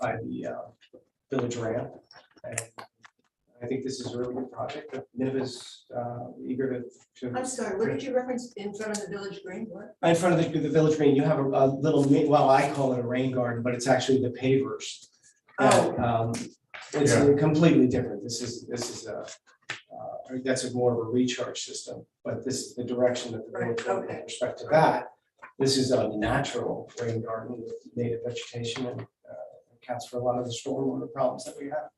by the village ramp. And I think this is a really good project. Nineveh's eager to. I'm sorry, what did you reference in front of the village green? What? In front of the village green, you have a little, well, I call it a rain garden, but it's actually the pavers. Oh. It's Yeah. completely different. This is that's more of a recharge system, but this is the direction that the village went with respect to that. This is a natural rain garden with native vegetation and accounts for a lot of the stormwater problems that we have.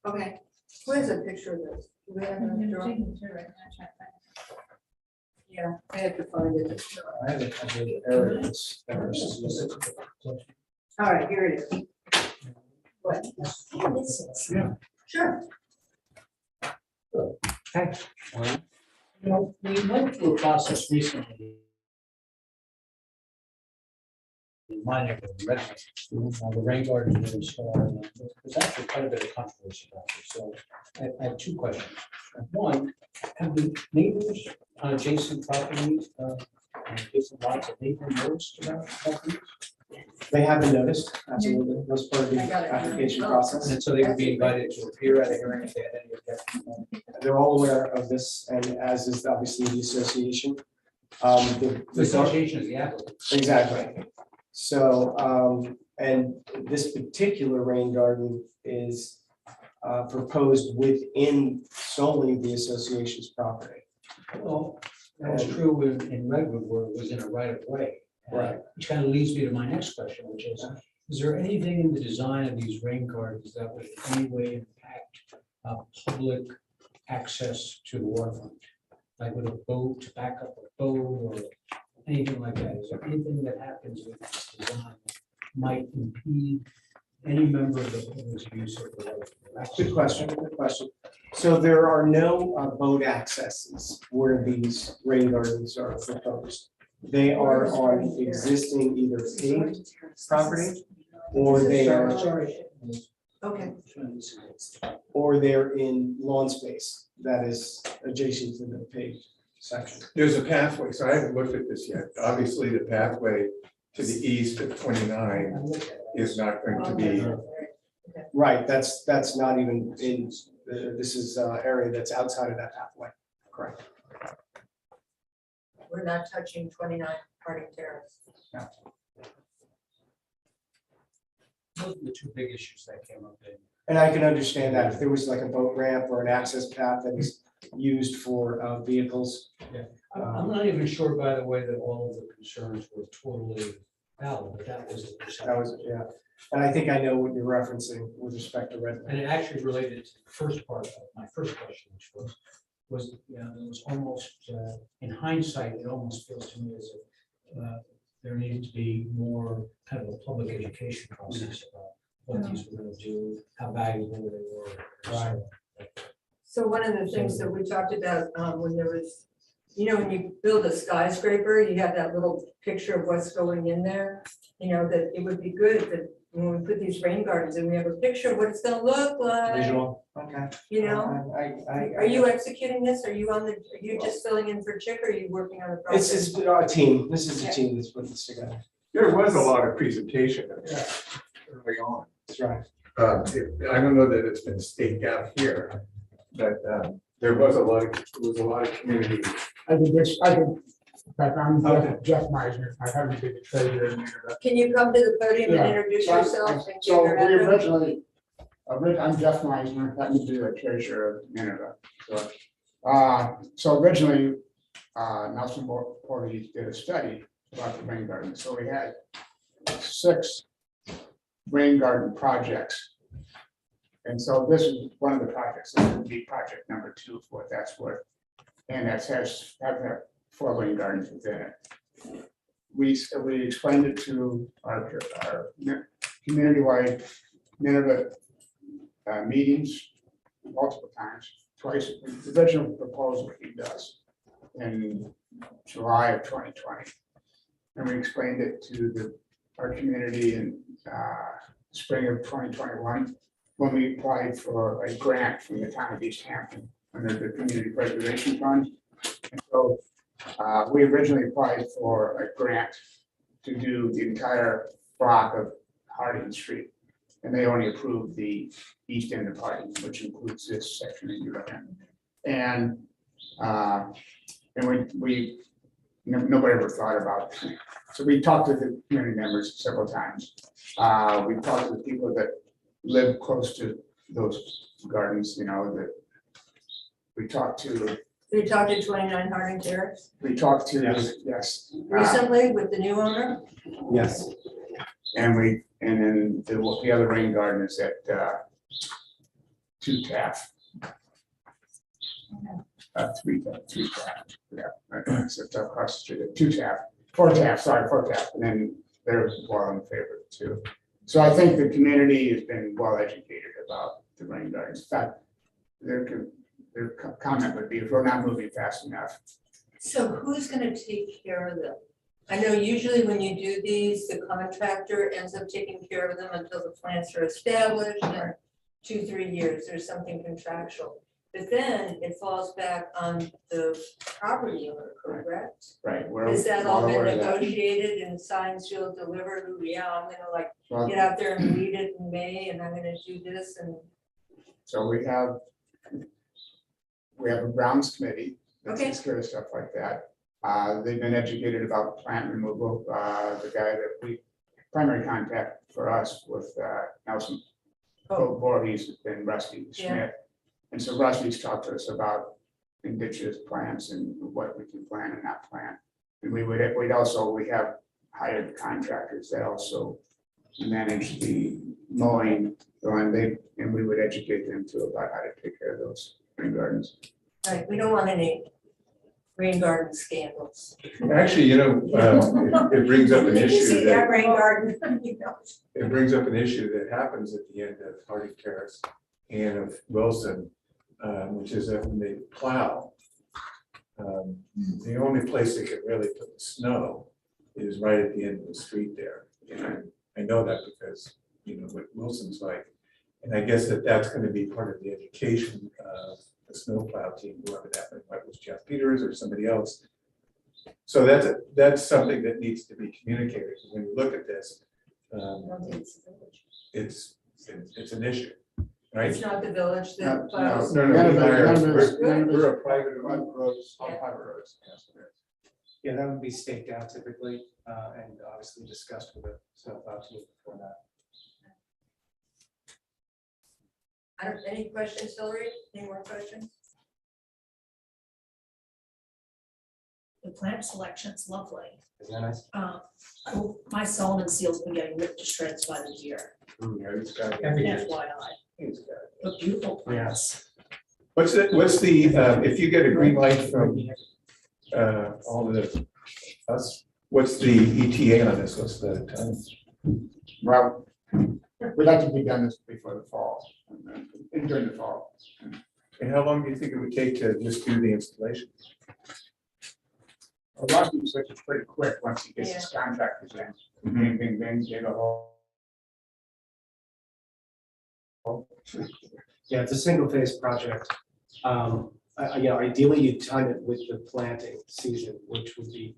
Okay, where's a picture of this? Do we have a drawing? Yeah, I have to find it. I have a couple of areas that are specific. All right, here it is. What? Yeah. Sure. You know, we went through a process recently. In my neighborhood, Redmond, the rain garden was installed, and there's actually quite a bit of controversy about this, so I have 2 questions. One, have the neighbors on adjacent properties, different lots of neighbor noticed about properties? They haven't noticed, absolutely, that's part of the I got it. application process. And so they would be invited to appear at a hearing if they had any objection. They're all aware of this, and as is obviously the association. The association is the applicant. Exactly. So, and this particular rain garden is proposed within solely the association's property. Well, that was true in Redwood where it was in a right of way. Right. Which kind of leads me to my next question, which is there anything in the design of these rain gardens that would in any way impact public access to the waterfront? Like with a boat, to back up a boat or anything like that? Is there anything that happens with this design that might impede any member of the public's use of the waterfront? Good question, good question. So there are no boat accesses where these rain gardens are proposed. They are on existing either paved property or they are, Okay. or they're in lawn space that is adjacent to the paved section. There's a pathway, so I haven't looked at this yet. Obviously, the pathway to the east of 29 is not going to be, Right, that's not even in, this is area that's outside of that pathway, correct? We're not touching 29 Harding Terrace. Those are the 2 big issues that came up in. And I can understand that if there was like a boat ramp or an access path that is used for vehicles. I'm not even sure, by the way, that all of the concerns were totally valid, but that was. That was, yeah, and I think I know what you're referencing with respect to Redmond. And it actually related to the first part of my first question, which was, you know, it was almost, in hindsight, it almost feels to me as if there needed to be more kind of a public education process about what these were going to do, how valuable they were. Right. So one of the things that we talked about when there was, you know, when you build a skyscraper, you have that little picture of what's going in there. You know, that it would be good that when we put these rain gardens and we have a picture of what it's gonna look like. Visual, okay. You know, are you executing this? Are you just filling in for Chick or are you working on the This process? is a team, this is a team that's put this together. there was a lot of presentation of that early on. That's right. I don't know that it's been staked out here, but there was a lot of community. I think this, in fact, I'm Jeff Meisner, I haven't been the treasurer in Nineveh. Can you come to the podium and Yeah. introduce yourself? and give So your we address? originally, I'm Jeff Meisner, happen to be the treasurer of Nineveh. So originally, Nelson Portage did a study about the rain garden. So we had 6 rain garden projects. And so this is one of the projects, this would be project number 2 for what that's worth. And that has 4 rain gardens within it. We explained it to our community-wide Nineveh meetings multiple times, twice. The original proposal he does in July of 2020. And we explained it to our community in spring of 2021, when we applied for a grant from the town of East Hampton under the Community Preservation Fund. And so we originally applied for a grant to do the entire block of Harding Street. And they only approved the east end of Harding, which includes this section that you're in. And nobody ever thought about it. So we talked to the community members several times. We talked to the people that live close to those gardens, that we talked to. We talked to 29 Harding Terrace We talked to, Yes. recently with the new owner. Yes. And then the other rain garden is at 2 Taft. 3 Taft, yeah, it's across the street at 2 Taft, 4 Taft, 4 Taft, and then they're well in favor too. So I think the community has been well educated about the rain gardens. In fact, their comment would be, if we're not moving fast enough. So who's gonna take care of them? I know usually when you do these, the contractor ends up taking care of them until the plants are established, and 2-3 years, there's something contractual. But then it falls back on the property owner, correct? Right. Is that all been aware of that. negotiated and signed, sealed, delivered? Yeah, I'm gonna Well, get out there and weed it in May, and I'm gonna do this, and So we have a grounds committee that Okay. takes care of stuff like that. They've been educated about plant removal. The guy that primary contact for us with Nelson Voorhees has been Rusty Smith. And so Rusty's talked to us about indigenous plants and what we can plant and not plant. And we have hired contractors that also manage the mowing, and we would educate them too about how to take care of those rain gardens. right, we don't want any rain garden scandals. Actually, it brings up an You issue see that that, rain garden, it brings up an issue that happens at the end of Harding Terrace and of Wilson, which is that when they plow, the only place they can really put the snow is right at the end of the street there. And I know that because, what Wilson's like. And I guess that's going to be part of the education of the snowplow team, whoever that might be, whether it was Jeff Peters or somebody else. So that's something that needs to be communicated. When you look at this, it's an issue, right? It's not the village that No, plows. No, None of we the- hire- none of the- we're a private roads, all Yeah. private roads. Yes. Yeah, that would be staked out typically, and obviously discussed with the snowplow team before that. Any questions, Hillary? Any more questions? The plant selection's lovely. Isn't that nice? My Solomon seal's been getting ripped to shreds by the year, Yeah, it's got- FYI. it's got- But beautiful plants. What's the, if you get a green light from all the us, what's the ETA on this? What's the time? Well, we'd like to be done this before the fall, and during the fall. And how long do you think it would take to just do the installation? A lot of people say it's pretty quick once he gets his contractors in. Bing, bing, bing, get a whole. Yeah, it's a single phase project. Ideally you time it with the planting season, which would be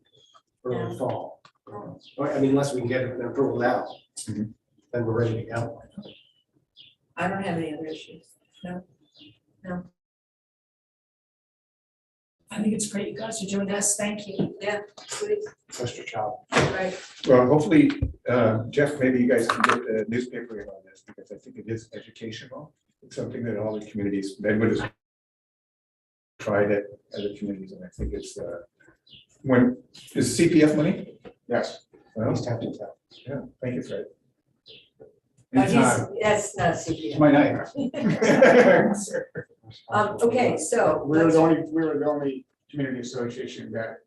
early fall. Or, unless we can get an approval now, Mhm. then we're ready to go. I don't have any other issues. I think it's great you guys are doing this. Thank you. Yeah, please, Trust your job. right. Well, hopefully, Jeff, maybe you guys can get the newspaper in on this because I think it is educational. It's something that all the communities, Bedwood has tried at other communities, and I think it's, is CPF money? Yes. Well, East Hampton Town. yeah, thank you, Fred. Anytime. That's not It's CPM. my nightmare. Okay, so We were let's, the only community association that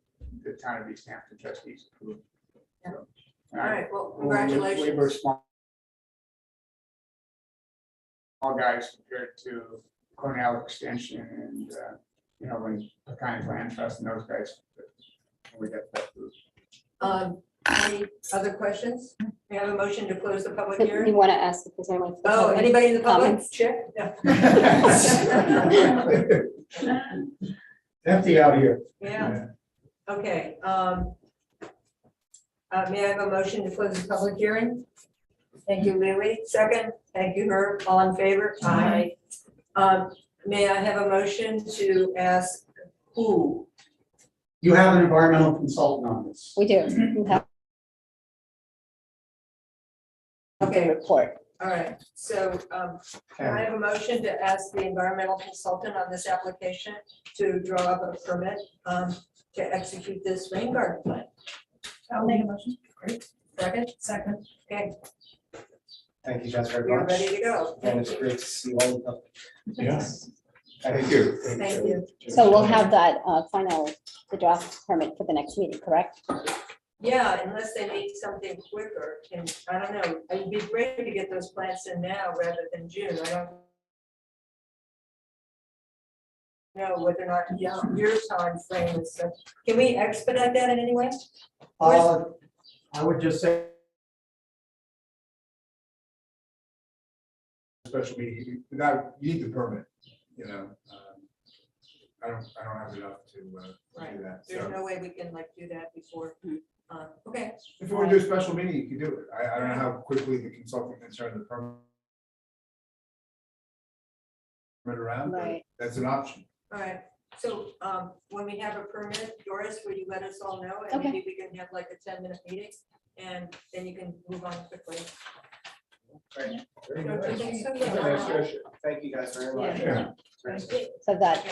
the town of East Hampton trustees approved. Yeah. So, all right, well, We were congratulations. small guys compared to Cornell Extension and, when Peconic Land Trust and those guys. We got that approved. Any other questions? We have a motion to close the public You hearing? want to ask if there's anyone? Oh, anybody in the public? Comments? Check. No. Empty out here. Yeah, okay, may I have a motion to close the public hearing? Thank you, Lily. Second, thank you, Herb. All in favor? Aye. May I have a motion to ask who? You have an environmental consultant on this. We do. We have a Okay, report. all right, so, can I have a motion to ask the environmental consultant on this application to draw up a permit, to execute this rain garden plan? I'll make a motion. Second, Second. okay, Thank you guys very we're much. ready to go. And it's great to see all of them. Yes. Thank you. Thank you. So we'll have that the draft permit for the next meeting, correct? Yeah, unless they need something quicker, and I don't know, it'd be great to get those plants in now rather than June, I don't know whether or not your time frame is, can we expedite that in any way? I would just say, Special meeting, you need the permit, I don't have enough to Right. do that. There's So no way we can like do that before, okay, if you want to do a special meeting, you can do it. I don't know how quickly the consultant can turn the permit around, but Right. that's an option. all right. So, when we have a permit, Doris, will you let us all know, and Okay. maybe we can have like a 10-minute meeting, and then you can move on quickly. Very Don't you nice. think so? Nice Yeah. session. Thank you guys very much. Yeah. So that,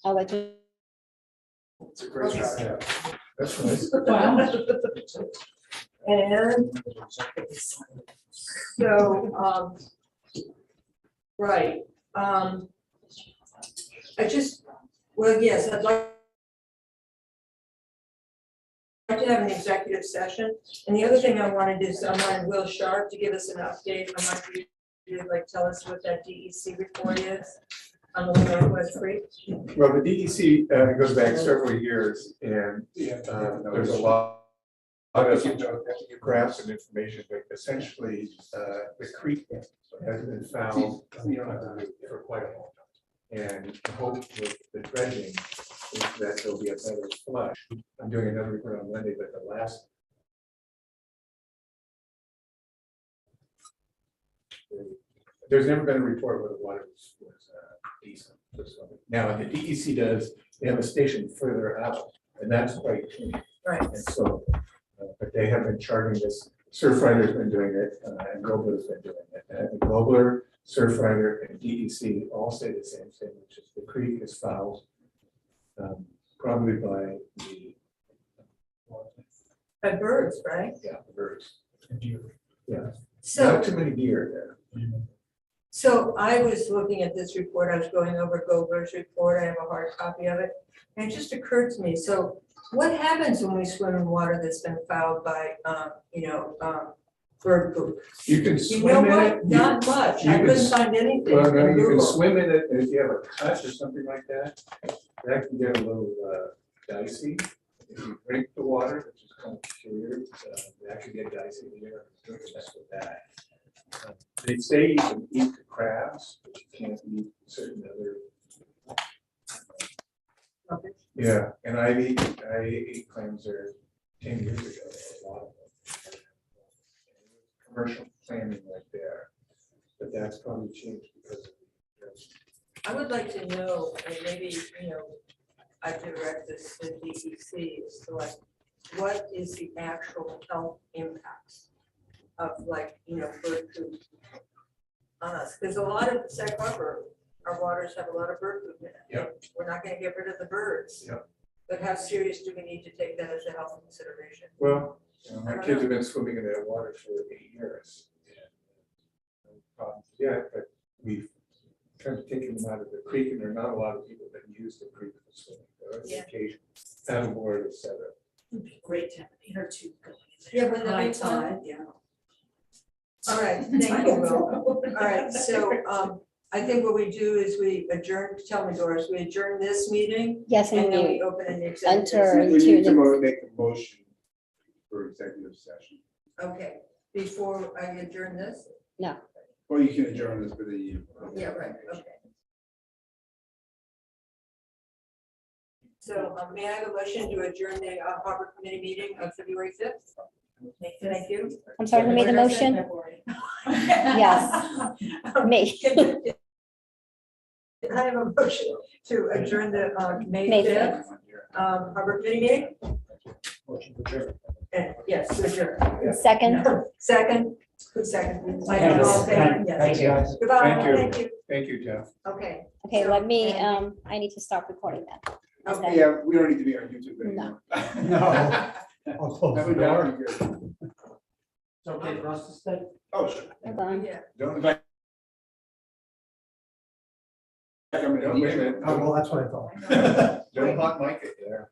I'll let you. It's a great Okay. job. That's nice. And so, right, yes, I'd like to have an executive session. And the other thing I wanted is, I wanted Will Sharp to give us an update. I want you to like tell us what that DEC report is on the Northwest Creek. Well, the DEC goes back several years, and there's a lot of graphs and information, but essentially, the creek has been found for quite a long time. And the hope with the dredging is that there'll be a better flush. I'm doing another report on Monday, but the last there's never been a report where the water was decent. Now, the DEC does, they have a station further out, and that's quite clean. Right. And so, but they have been charting this, Surfrider's been doing it, and Gobler's been doing it. And Gobler, Surfrider, and DEC all say the same thing, which is the creek is fouled, probably by the Birds, right? the birds. Yeah, So. not too many deer there. So I was looking at this report, I was going over Gobler's report, I have a hard copy of it, and it just occurred to me, so what happens when we swim in water that's been fouled by, bird poop? You can You know swim in what, it. not much, you I can couldn't s- find anything. Well, in no, you can Google. swim in it, and if you have a cut or something like that, that can get a little dicey. If you drink the water, which is kind of peculiar, that can get dicey here, drink less with that. They say you can eat the crabs, but you can't eat certain other. Okay. Yeah, and I ate clams there 10 years ago, a lot of them. Commercial clamming right there, but that's probably changed because of the. I would like to know, and maybe, I direct this to DEC, is to like, what is the actual health impacts of like, bird poop on us? Because a lot of Sag Harbor, our waters have a lot of bird poop in it. Yep. We're not gonna get rid of the birds. Yep. But how serious do we need to take that as a health consideration? Well, my kids have been swimming in that water for 8 years. problems yet, but we've kind of taken them out of the creek, and there are not a lot of people that use the creek for swimming. There are Yeah. occasion, paddleboard, et cetera. It'd be great to have an inner tube going in Yeah, there. wouldn't that be High fun? tide, yeah. All right, thank you, Will. All right, so I think what we do is we adjourn, tell me, Doris, we adjourn this meeting Yes, and and then you we open an executive. enter session. We need to into, make a motion for executive session. Okay, before I adjourn this? Well, you can adjourn this for the. Yeah, right, okay. So may I have a motion to adjourn the Harbor Committee meeting of February 5th? Thank you. I'm sorry, who made the motion? Yes. Me. Can I have a motion to adjourn the May May 5th Harbor Committee meeting? Motion to adjourn. Yes, to adjourn. Second, Second, who's second? Yes. All in favor? Yes. Thank you, guys. Goodbye, Thank you. thank you. Thank you, Jeff. Okay. okay, So, let me, and- I need to stop recording that. Okay. Yeah, we don't need to be on YouTube anymore. No. I'll close That the would that door. would be good. It's okay for us to stay? Oh, sure. Hold on. Yeah. Don't invite. Wait a minute. Oh, well, that's what I thought. Don't hot mic it there.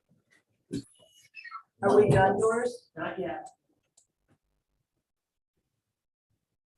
Are we done, Doris? Not yet.